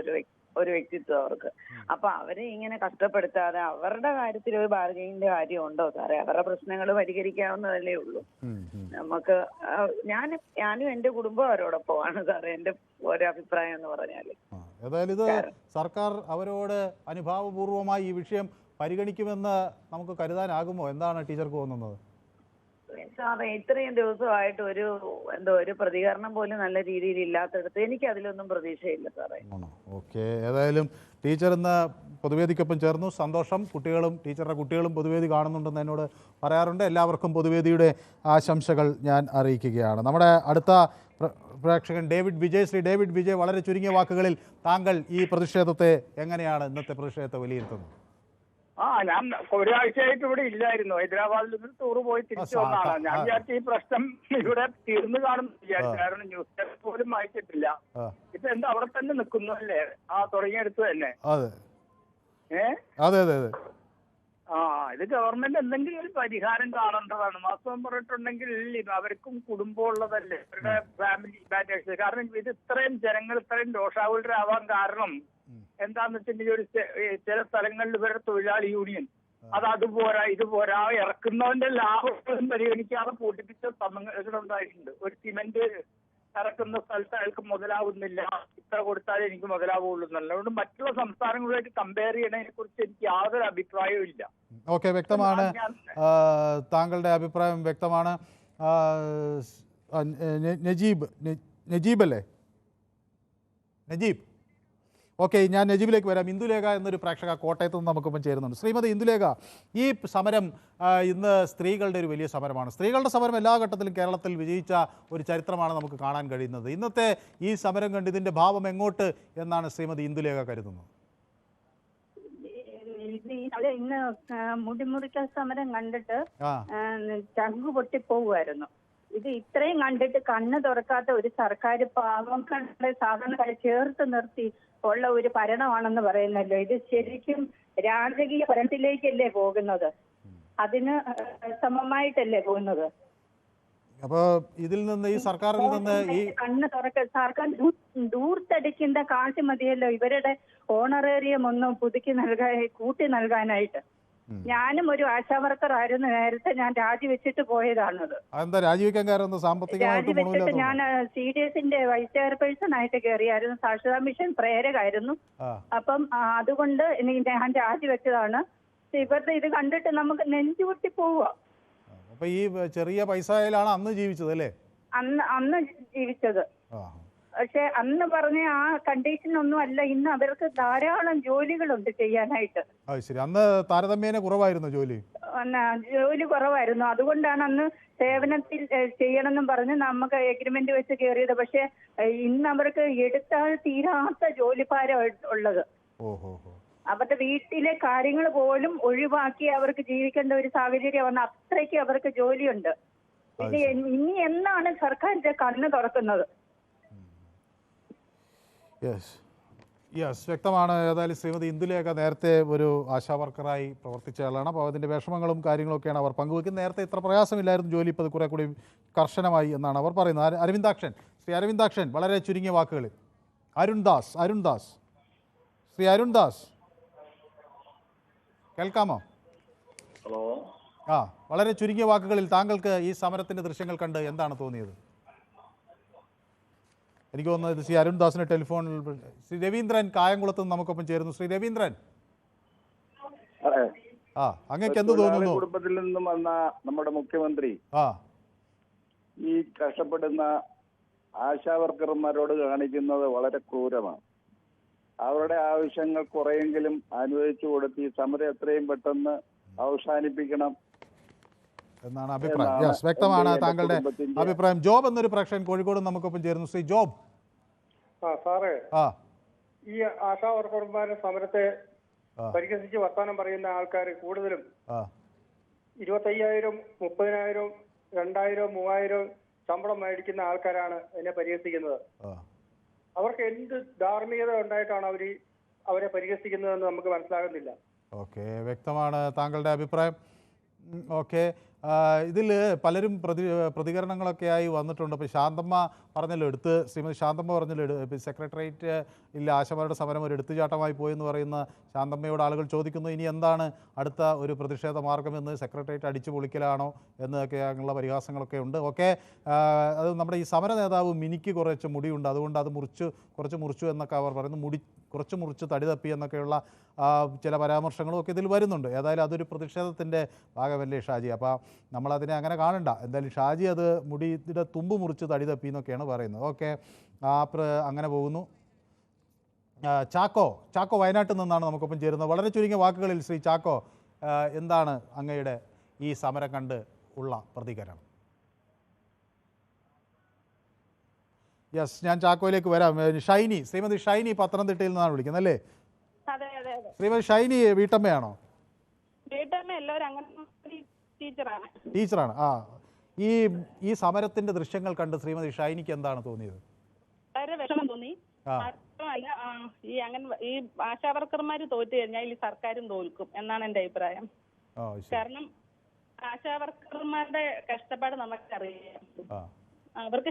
ഒരു വ്യക്തിത്വം അവർക്ക്. അപ്പൊ അവരെ ഇങ്ങനെ കഷ്ടപ്പെടുത്താതെ അവരുടെ കാര്യത്തിൽ ഒരു ബാർഗൈനിന്റെ കാര്യം ഉണ്ടോ സാറേ? അവരുടെ പ്രശ്നങ്ങൾ പരിഹരിക്കാവുന്നതല്ലേ ഉള്ളൂ. നമുക്ക് ഞാനും എന്റെ കുടുംബം അവരോടൊപ്പമാണ് സാറേ. എന്റെ ഒരഭിപ്രായം എന്ന് പറഞ്ഞാല് ഏതായാലും ഇത് സർക്കാർ അവരോട് അനുഭാവപൂർവമായി ഈ വിഷയം പരിഗണിക്കുമെന്ന് നമുക്ക് കരുതാനാകുമോ? എന്താണ് ടീച്ചർക്ക് തോന്നുന്നത്? സാറേ ഇത്രയും ദിവസമായിട്ട് ഒരു പ്രതികരണം പോലും നല്ല രീതിയിൽ ഇല്ലാത്തടത്ത് എനിക്ക് അതിലൊന്നും പ്രതീക്ഷയില്ല സാറേ. ഓക്കെ, ഏതായാലും ടീച്ചർ ഇന്ന് പൊതുവേദിക്കൊപ്പം ചേർന്നു. സന്തോഷം. ടീച്ചറുടെ കുട്ടികളും പൊതുവേദി കാണുന്നുണ്ടെന്ന് എന്നോട് പറയാറുണ്ട്. എല്ലാവർക്കും പൊതുവേദിയുടെ ആശംസകൾ ഞാൻ അറിയിക്കുകയാണ്. നമ്മുടെ അടുത്ത പ്രേക്ഷകൻ ഡേവിഡ് വിജയ്. ശ്രീ ഡേവിഡ് വിജയ്, വളരെ ചുരുങ്ങിയ വാക്കുകളിൽ താങ്കൾ ഈ പ്രതിഷേധത്തെ എങ്ങനെയാണ് ഇന്നത്തെ പ്രതിഷേധത്തെ വിലയിരുത്തുന്നത്? ഞാൻ ഒരാഴ്ചയായിട്ട് ഇവിടെ ഇല്ലായിരുന്നു. ഹൈദരാബാദിൽ നിന്ന് ടൂർ പോയി തിരിച്ചു വന്നതാണ്. ഞാൻ വിചാരിച്ച ഈ പ്രശ്നം ഇവിടെ തീർന്നു കാണും വിചാരിച്ചു. കാരണം ന്യൂസ് പേപ്പർ പോലും വായിച്ചിട്ടില്ല. ഇപ്പൊ എന്താ അവിടെ തന്നെ നിൽക്കുന്നു അല്ലേ? തുടങ്ങിയെടുത്തു തന്നെ. ഇത് ഗവൺമെന്റ് എന്തെങ്കിലും ഒരു പരിഹാരം കാണേണ്ടതാണ്. വാസ്തവം പറഞ്ഞിട്ടുണ്ടെങ്കിൽ അവർക്കും കുടുംബമുള്ളതല്ലേ, അവരുടെ ഫാമിലി മാറ്റേഴ്സ്. കാരണം ഇത് ഇത്രയും ജനങ്ങൾ ഇത്രയും രോഷാകുലരാവാൻ കാരണം എന്താന്ന് വെച്ചിട്ടുണ്ടെങ്കിൽ ഒരു ചില സ്ഥലങ്ങളിൽ ഇവരുടെ തൊഴിലാളി യൂണിയൻ അതുപോരാ ഇതുപോരാ ഇറക്കുന്നവന്റെ ലാഭങ്ങളും പരിഗണിക്കാതെ പൂട്ടിപ്പിച്ച ഉണ്ടായിട്ടുണ്ട്. ഒരു സിമന്റ് ഇറക്കുന്ന സ്ഥലത്ത് അയാൾക്ക് മുതലാവുന്നില്ല, ഇത്ര കൊടുത്താലേ എനിക്ക് മുതലാവുള്ളൂ എന്നല്ല. അതുകൊണ്ട് മറ്റുള്ള സംസ്ഥാനങ്ങളുമായിട്ട് കമ്പയർ ചെയ്യണതിനെ കുറിച്ച് എനിക്ക് യാതൊരു അഭിപ്രായവും ഇല്ല. ഓക്കെ, വ്യക്തമാണ്. താങ്കളുടെ അഭിപ്രായം വ്യക്തമാണ്. നജീബ് അല്ലേ? നജീബ്, ഓക്കെ, ഞാൻ നജീബിലേക്ക് വരാം. ഇന്ദുലേഖ എന്നൊരു പ്രേക്ഷക കോട്ടയത്ത് നിന്ന് നമുക്കൊപ്പം ചേരുന്നുണ്ട്. ശ്രീമതി ഇന്ദുലേഖ, ഈ സമരം ഇന്ന് സ്ത്രീകളുടെ ഒരു വലിയ സമരമാണ്. സ്ത്രീകളുടെ സമരം എല്ലാ ഘട്ടത്തിലും കേരളത്തിൽ വിജയിച്ച ഒരു ചരിത്രമാണ് നമുക്ക് കാണാൻ കഴിയുന്നത്. ഇന്നത്തെ ഈ സമരം കണ്ട് ഇതിൻ്റെ ഭാവം എങ്ങോട്ട് എന്നാണ് ശ്രീമതി ഇന്ദുലേഖ കരുതുന്നത്? ഇന്ന് മുടിമുറിക്കൽ സമരം കണ്ടിട്ട് ചങ്കു പൊട്ടിപ്പോവുമായിരുന്നു. ഇത് ഇത്രയും കണ്ടിട്ട് കണ്ണ് തുറക്കാത്ത ഒരു സർക്കാർ പാവങ്ങളുടെ സാധാരണക്കാരെ ചേർത്ത് നിർത്തി ഉള്ള ഒരു ഭരണമാണെന്ന് പറയുന്നല്ലോ. ഇത് ശരിക്കും രാജകീയ ഭരണത്തിലേക്കല്ലേ പോകുന്നത്? അതിന് സമമായിട്ടല്ലേ പോകുന്നത്? അപ്പൊ ഇതിൽ നിന്ന് ഈ സർക്കാരിൽ നിന്ന് ഈ കണ്ണ് തുറക്ക സർക്കാർ ദൂർത്തടിക്കേണ്ട കാശ് മതിയല്ലോ ഇവരുടെ ഓണറേറിയം ഒന്നും പുതുക്കി കൂട്ടി നൽകാനായിട്ട്. ഞാനും ഒരു ആശാവർക്കർ ആയിരുന്നു നേരത്തെ. ഞാൻ രാജിവെച്ചിട്ട് പോയതാണത്. രാജിവെച്ചിട്ട് ഞാൻ CDSന്റെ വൈസ് ചെയർപേഴ്സൺ ആയിട്ട് കയറിയായിരുന്നു. സാക്ഷരതാ മിഷൻ പ്രേരകായിരുന്നു. അപ്പം അതുകൊണ്ട് ഞാൻ രാജിവെച്ചതാണ്. ഇവരുടെ ഇത് കണ്ടിട്ട് നമുക്ക് നെഞ്ചുപൊട്ടി പോവുക. അപ്പൊ ഈ ചെറിയ പൈസയിലാണ് അന്ന് ജീവിച്ചത് അല്ലേ? അന്ന് ജീവിച്ചത്. പക്ഷെ അന്ന് പറഞ്ഞ ആ കണ്ടീഷൻ ഒന്നും അല്ല. ഇന്ന് അവർക്ക് ധാരാളം ജോലികളുണ്ട് ചെയ്യാനായിട്ട്. അന്ന് താരതമ്യേന കുറവായിരുന്നു ജോലി കുറവായിരുന്നു. അതുകൊണ്ടാണ് അന്ന് സേവനത്തിൽ ചെയ്യണമെന്നും പറഞ്ഞ് നമുക്ക് എഗ്രിമെന്റ് വെച്ച് കയറിയത്. പക്ഷെ ഇന്ന് അവർക്ക് എടുത്താൽ തീരാത്ത ജോലിഭാരം ഉള്ളത്. അവരുടെ വീട്ടിലെ കാര്യങ്ങൾ പോലും ഒഴിവാക്കി അവർക്ക് ജീവിക്കേണ്ട ഒരു സാഹചര്യം വന്ന അത്രയ്ക്ക് അവർക്ക് ജോലിയുണ്ട്. ഇനി എന്നാണ് സർക്കാരിന്റെ കണ്ണ് തുറക്കുന്നത്? യെസ്, വ്യക്തമാണ്. ഏതായാലും ശ്രീമതി ഇന്ദുലേഖ നേരത്തെ ഒരു ആശാവർക്കറായി പ്രവർത്തിച്ചയാളാണ്. അപ്പോൾ അതിൻ്റെ വിഷമങ്ങളും കാര്യങ്ങളൊക്കെയാണ് അവർ പങ്കുവയ്ക്കുന്നത്. നേരത്തെ ഇത്ര പ്രയാസമില്ലായിരുന്നു ജോലി, ഇപ്പോൾ കുറെ കൂടി കർശനമായി എന്നാണ് അവർ പറയുന്നത്. അരവിന്ദാക്ഷൻ, ശ്രീ അരവിന്ദാക്ഷൻ, വളരെ ചുരുങ്ങിയ വാക്കുകളിൽ. അരുൺദാസ്, ശ്രീ അരുൺദാസ്, കേൾക്കാമോ? ഹലോ. വളരെ ചുരുങ്ങിയ വാക്കുകളിൽ താങ്കൾക്ക് ഈ സമരത്തിൻ്റെ ദൃശ്യങ്ങൾ കണ്ട് എന്താണ് തോന്നിയത്? എനിക്ക് തോന്നുന്നത് ശ്രീ അരുൺദാസിന് ടെലിഫോണിൽ. ശ്രീ രവീന്ദ്രൻ കായംകുളത്ത് നിന്ന് നമുക്കൊപ്പം ചേരുന്നു. ശ്രീ രവീന്ദ്രൻ, അങ്ങേക്ക് എന്ത് തോന്നുന്നു? കുടുംബത്തിൽ നിന്നും വന്ന നമ്മുടെ മുഖ്യമന്ത്രി ഈ കഷ്ടപ്പെടുന്ന ആശാവർക്കർമാരോട് കാണിക്കുന്നത് വളരെ ക്രൂരമാണ്. അവരുടെ ആവശ്യങ്ങൾ കുറെയെങ്കിലും അനുവദിച്ചു കൊടുത്ത് ഈ സമരം എത്രയും പെട്ടെന്ന് അവസാനിപ്പിക്കണം എന്നാണ് അഭിപ്രായം. യെസ്, വ്യക്തമാണ് താങ്കളുടെ അഭിപ്രായം. ജോബ് എന്നൊരു പ്രേക്ഷകൻ കോഴിക്കോട് നമുക്കൊപ്പം ചേരുന്നു. ശ്രീ ജോബ്. സാറേ, ഈ ആശാ വർക്കർമാരുടെ സമരത്തെ പരിഹസിച്ച് വർത്താനം പറയുന്ന ആൾക്കാർ കൂടുതലും 25,000, 30,000, 2,000, 3,000 ശമ്പളം മേടിക്കുന്ന ആൾക്കാരാണ് എന്നെ പരിഹസിക്കുന്നത്. അവർക്ക് എന്ത് ധാർമ്മികത ഉണ്ടായിട്ടാണ് അവരെ പരിഹസിക്കുന്നതെന്ന് നമുക്ക് മനസ്സിലാകുന്നില്ല. ഓക്കെ, വ്യക്തമാണ് താങ്കളുടെ അഭിപ്രായം. ഓക്കെ, ഇതിൽ പലരും പ്രതികരണങ്ങളൊക്കെയായി വന്നിട്ടുണ്ട്. ഇപ്പോൾ ശാന്തമ്മ പറഞ്ഞല്ലോ, ശ്രീമതി ശാന്തമ്മ പറഞ്ഞല്ലോ, സെക്രട്ടേറിയറ്റ് ഇല്ല ആശമാരുടെ സമരം ഒരു എടുത്തുചാട്ടമായി പോയെന്ന് പറയുന്ന ശാന്തമ്മയോട് ആളുകൾ ചോദിക്കുന്നു, ഇനി എന്താണ് അടുത്ത ഒരു പ്രതിഷേധ മാർഗമെന്ന്, സെക്രട്ടേറിയറ്റ് അടിച്ചു പൊളിക്കലാണോ എന്നൊക്കെയുള്ള പരിഹാസങ്ങളൊക്കെ ഉണ്ട്. ഓക്കെ, അത് നമ്മുടെ ഈ സമര നേതാവ് മിനിക്ക് കുറച്ച് മുടിയുണ്ട്, അതുകൊണ്ട് അത് കുറച്ച് മുറിച്ചു എന്നൊക്കെ അവർ പറയുന്നു. കുറച്ച് മുറിച്ച് തടി തപ്പി എന്നൊക്കെയുള്ള ചില പരാമർശങ്ങളും ഒക്കെ ഇതിൽ വരുന്നുണ്ട്. ഏതായാലും അതൊരു പ്രതിഷേധത്തിൻ്റെ ഭാഗമല്ലേ ഷാജി? അപ്പോൾ നമ്മളതിനെ അങ്ങനെ കാണണ്ട. എന്തായാലും ഷാജി അത് മുടിയുടെ തുമ്പ് മുറിച്ച് തടി തപ്പി എന്നൊക്കെയാണ് പറയുന്നത്. ഓക്കെ, അങ്ങനെ പോകുന്നു. ചാക്കോ വയനാട്ടിൽ നിന്നാണ് നമുക്കൊപ്പം ചേരുന്നത്. വളരെ ചുരുങ്ങിയ വാക്കുകളിൽ ശ്രീ ചാക്കോ, എന്താണ് അങ്ങയുടെ ഈ സമരം കണ്ട് ഉള്ള പ്രതികരണം? യെസ്, ഞാൻ ചാക്കോയിലേക്ക് വരാം. ശ്രീമതി ഷൈനി പത്തനംതിട്ടയിൽ നിന്നാണ് വിളിക്കുന്നത് അല്ലേ? ശ്രീമതി ഷൈനി വീട്ടമ്മയാണോ? ടീച്ചറാണ്. ഈ സമരത്തിന്റെ ദൃശ്യങ്ങൾ കണ്ട് ശ്രീമതി ഷൈനിക്ക് എന്താണ് തോന്നിയത്? വളരെ വിഷമം തോന്നി. ഈ ആശാവർക്കർമാര് തോറ്റു കഴിഞ്ഞാൽ ഈ സർക്കാരും തോൽക്കും എന്നാണ് എന്റെ അഭിപ്രായം. കാരണം ആശാവർക്കർമാരുടെ കഷ്ടപ്പാട് നമുക്കറിയാം. അവർക്ക്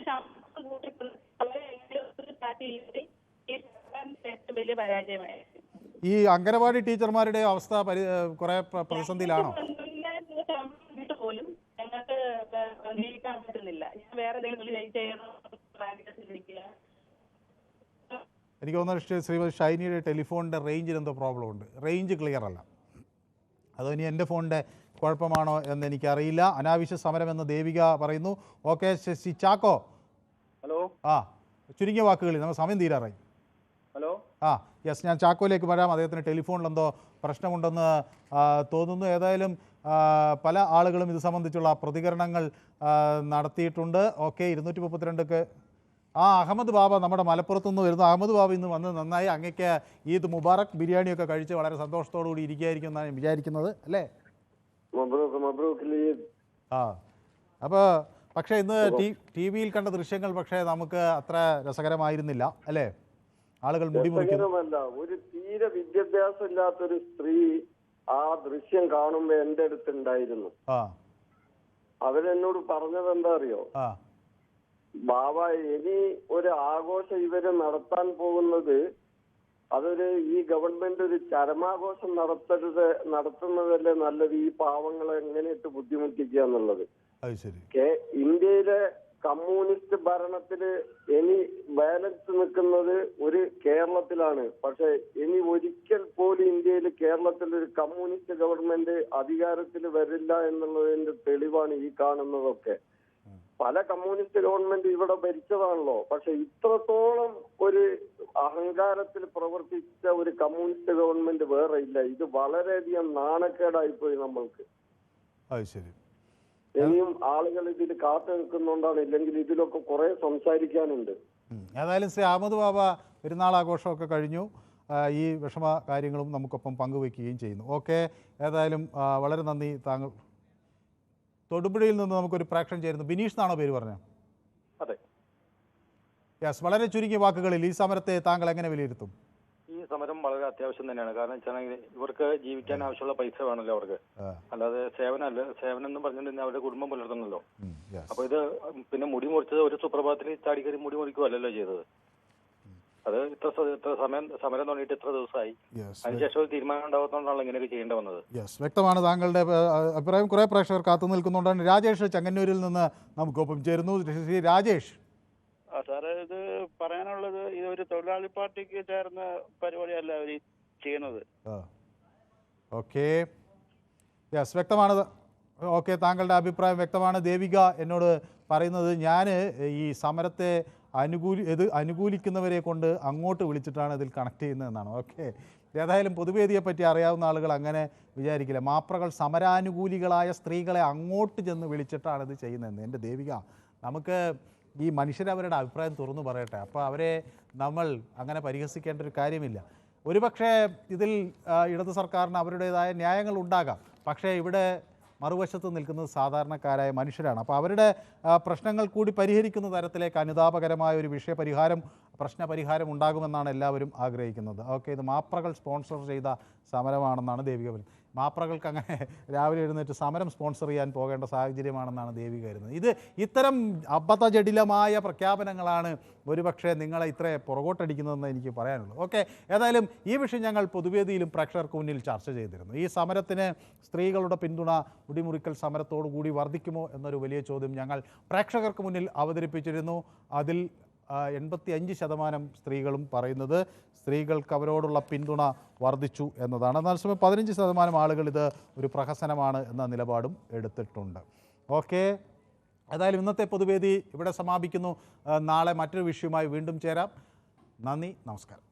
വലിയ പരാജയമായിരുന്നു. ഈ അംഗനവാടി ടീച്ചർമാരുടെ അവസ്ഥ കുറെ പ്രതിസന്ധിയിലാണോ? പോലും ഞങ്ങൾക്ക് ജീവിക്കാൻ പറ്റുന്നില്ല. ഞാൻ വേറെ എനിക്ക് തോന്നുന്നു ശ്രീമതി ഷൈനിയുടെ ടെലിഫോണിൻ്റെ റേഞ്ചിന് എന്തോ പ്രോബ്ലം ഉണ്ട്. റേഞ്ച് ക്ലിയർ അല്ല. അതോ ഇനി എൻ്റെ ഫോണിൻ്റെ കുഴപ്പമാണോ എന്ന് എനിക്കറിയില്ല. അനാവശ്യ സമരമെന്ന് ദേവിക പറയുന്നു. ഓക്കെ, ചാക്കോ. ഹലോ. ചുരുങ്ങിയ വാക്കുകളിൽ നമ്മൾ സമയം തീരാറായി. ഹലോ. യെസ്, ഞാൻ ചാക്കോയിലേക്ക് വരാം. അദ്ദേഹത്തിന് ടെലിഫോണിൽ എന്തോ പ്രശ്നമുണ്ടെന്ന് തോന്നുന്നു. ഏതായാലും പല ആളുകളും ഇത് സംബന്ധിച്ചുള്ള പ്രതികരണങ്ങൾ നടത്തിയിട്ടുണ്ട്. ഓക്കെ, 232 അഹമ്മദ് ബാബ, നമ്മുടെ മലപ്പുറത്തുനിന്ന് വരുന്ന അഹമ്മദ് ബാബ ഇന്ന് വന്ന് നന്നായി. അങ്ങക്ക് ഈദ് മുബാറക് ബിരിയാണിയൊക്കെ കഴിച്ച് വളരെ സന്തോഷത്തോടു കൂടി ഇരിക്കുകയായിരിക്കും എന്നാണ് വിചാരിക്കുന്നത് അല്ലേ? അപ്പോൾ പക്ഷേ ഇന്ന് ടി വിയിൽ കണ്ട ദൃശ്യങ്ങൾ പക്ഷേ നമുക്ക് അത്ര രസകരമായിരുന്നില്ല അല്ലേ? ആളുകൾ മുടിമുറിക്കുന്നല്ല. ഒരു തീരെ വിദ്യാഭ്യാസം ഇല്ലാത്തൊരു സ്ത്രീ ആ ദൃശ്യം കാണുമ്പോ എന്റെ അടുത്തുണ്ടായിരുന്നു. അവരെന്നോട് പറഞ്ഞത് എന്താ അറിയോ? ബാബ, ഇനി ഒരു ആഘോഷം ഇവര് നടത്താൻ പോകുന്നത് ഈ ഗവൺമെന്റ് ഒരു ചരമാഘോഷം നടത്തുന്നതല്ലേ നല്ലത്, ഈ പാവങ്ങളെ എങ്ങനെയിട്ട് ബുദ്ധിമുട്ടിക്കുക എന്നുള്ളത്. ഇന്ത്യയിലെ കമ്മ്യൂണിസ്റ്റ് ഭരണത്തില് ഇനി ബാലൻസ് നിൽക്കുന്നത് ഒരു കേരളത്തിലാണ്. പക്ഷെ ഇനി ഒരിക്കൽ പോലും ഇന്ത്യയിൽ കേരളത്തിൽ ഒരു കമ്മ്യൂണിസ്റ്റ് ഗവൺമെന്റ് അധികാരത്തിൽ വരില്ല എന്നുള്ളതിന്റെ തെളിവാണ് ഈ കാണുന്നതൊക്കെ. പല കമ്മ്യൂണിസ്റ്റ് ഗവൺമെന്റ് ഇവിടെ ഭരിച്ചതാണല്ലോ. പക്ഷെ ഇത്രത്തോളം ഒരു അഹങ്കാരത്തിൽ പ്രവർത്തിച്ച ഒരു കമ്മ്യൂണിസ്റ്റ് ഗവൺമെന്റ് വേറെ ഇല്ല. ഇത് വളരെയധികം നാണക്കേടായിപ്പോയി നമ്മൾക്ക്. ഇനിയും ആളുകൾ ഇതിൽ കാത്തു നിൽക്കുന്നുണ്ടാണ്. ഇല്ലെങ്കിൽ ഇതിലൊക്കെ കുറെ സംസാരിക്കാനുണ്ട്. ഏതായാലും ശ്രീ അഹമ്മദ് ബാബ പെരുന്നാൾ ആഘോഷമൊക്കെ കഴിഞ്ഞു. ഈ വിഷമ കാര്യങ്ങളും നമുക്കൊപ്പം പങ്കുവയ്ക്കുകയും ചെയ്യുന്നു. ഓക്കെ, ഏതായാലും വളരെ നന്ദി. താങ്കൾ തൊടുപുഴയിൽ നിന്ന് നമുക്കൊരു പ്രേക്ഷകൻ ചേരുന്നു. ബിനീഷ് എന്നാണോ പേര് പറഞ്ഞത്? അതെ. യെസ്, വളരെ ചുരുങ്ങിയ വാക്കുകളിൽ ഈ സമരത്തെ താങ്കൾ എങ്ങനെ വിലയിരുത്തും? ഈ സമരം വളരെ അത്യാവശ്യം തന്നെയാണ്. കാരണം വെച്ചാൽ ഇവർക്ക് ജീവിക്കാൻ ആവശ്യമുള്ള പൈസ വേണമല്ലോ അവർക്ക്. അല്ലാതെ സേവനം എന്ന് പറഞ്ഞിട്ടുണ്ടെങ്കിൽ അവരുടെ കുടുംബം പുലർത്തുന്നല്ലോ. അപ്പൊ ഇത് പിന്നെ മുടി മുറിച്ചത് ഒരു സുപ്രഭാതത്തിൽ ചാടിക്കറി മുടി മുറിക്കുകയല്ലല്ലോ ചെയ്തത്. അത് ഇത്ര സമരം തുടങ്ങിയിട്ട് ഇത്ര ദിവസമായി. അതിനുശേഷം ഒരു തീരുമാനം ഉണ്ടാകുന്നതുകൊണ്ടാണ് ഇങ്ങനെയൊക്കെ ചെയ്യേണ്ടി വന്നത്. വ്യക്തമാണ് താങ്കളുടെ അഭിപ്രായം. കുറെ പ്രേക്ഷകർ കാത്തു നിൽക്കുന്നുണ്ടാണ്. രാജേഷ് ചെങ്ങന്നൂരിൽ നിന്ന് നമുക്കൊപ്പം ചേരുന്നു. ശ്രീ രാജേഷ്. സാറേ, ഇത് പറയാനുള്ളത് ഇതൊരു തൊഴിലാളി പാർട്ടിക്ക് ചേർന്ന പരിപാടിയല്ല അവർ ചെയ്യുന്നത്. ഓക്കെ, യെസ്, വ്യക്തമാണ്. ഓക്കെ, താങ്കളുടെ അഭിപ്രായം വ്യക്തമാണ്. ദേവിക എന്നോട് പറയുന്നത് ഞാൻ ഈ സമരത്തെ അനുകൂലിക്കുന്നവരെ കൊണ്ട് അങ്ങോട്ട് വിളിച്ചിട്ടാണ് ഇതിൽ കണക്ട് ചെയ്യുന്നതെന്നാണ്. ഓക്കെ, ഏതായാലും പൊതുവേദിയെ പറ്റി അറിയാവുന്ന ആളുകൾ അങ്ങനെ വിചാരിക്കില്ല. മാപ്രകൾ സമരാനുകൂലികളായ സ്ത്രീകളെ അങ്ങോട്ട് ചെന്ന് വിളിച്ചിട്ടാണ് ഇത് ചെയ്യുന്നതെന്ന്. എൻ്റെ ദേവിക, നമുക്ക് ഈ മനുഷ്യരവരുടെ അഭിപ്രായം തുറന്നു പറയട്ടെ. അപ്പോൾ അവരെ നമ്മൾ അങ്ങനെ പരിഹസിക്കേണ്ട ഒരു കാര്യമില്ല. ഒരുപക്ഷെ ഇതിൽ ഇടത് സർക്കാരിന് അവരുടേതായ ന്യായങ്ങൾ ഉണ്ടാകാം. പക്ഷേ ഇവിടെ മറുവശത്ത് നിൽക്കുന്നത് സാധാരണക്കാരായ മനുഷ്യരാണ്. അപ്പോൾ അവരുടെ പ്രശ്നങ്ങൾ കൂടി പരിഹരിക്കുന്ന തരത്തിലേക്ക് അനുതാപകരമായ ഒരു വിഷയപരിഹാരം പ്രശ്നപരിഹാരം ഉണ്ടാകുമെന്നാണ് എല്ലാവരും ആഗ്രഹിക്കുന്നത്. ഓക്കെ, ഇത് മാപ്രകൾ സ്പോൺസർ ചെയ്ത സമരമാണെന്നാണ് ദേവിക പറയുന്നത്. മാപ്രകൾക്ക് അങ്ങനെ രാവിലെ എഴുന്നേറ്റ് സമരം സ്പോൺസർ ചെയ്യാൻ പോകേണ്ട സാഹചര്യമാണെന്നാണ് ദേവിക കരുതുന്നത്. ഇത് ഇത്തരം അബദ്ധജടിലമായ പ്രഖ്യാപനങ്ങളാണ് ഒരുപക്ഷെ നിങ്ങളെ ഇത്ര പുറകോട്ടടിക്കുന്നതെന്ന് എനിക്ക് പറയാനുള്ളൂ. ഓക്കെ, ഏതായാലും ഈ വിഷയം ഞങ്ങൾ പൊതുവേദിയിലും പ്രേക്ഷകർക്ക് മുന്നിൽ ചർച്ച ചെയ്തിരുന്നു. ഈ സമരത്തിന് സ്ത്രീകളുടെ പിന്തുണ മുടിമുറിക്കൽ സമരത്തോടു കൂടി വർദ്ധിക്കുമോ എന്നൊരു വലിയ ചോദ്യം ഞങ്ങൾ പ്രേക്ഷകർക്ക് മുന്നിൽ അവതരിപ്പിച്ചിരുന്നു. അതിൽ 85% സ്ത്രീകളും പറയുന്നത് സ്ത്രീകൾക്ക് അവരോടുള്ള പിന്തുണ വർദ്ധിച്ചു എന്നതാണ്. എന്നാൽ സമയം 15% ആളുകൾ ഇത് ഒരു പ്രഹസനമാണ് എന്ന നിലപാടും എടുത്തിട്ടുണ്ട്. ഓക്കെ, ഏതായാലും ഇന്നത്തെ പൊതുവേദി ഇവിടെ സമാപിക്കുന്നു. നാളെ മറ്റൊരു വിഷയവുമായി വീണ്ടും ചേരാം. നന്ദി, നമസ്കാരം.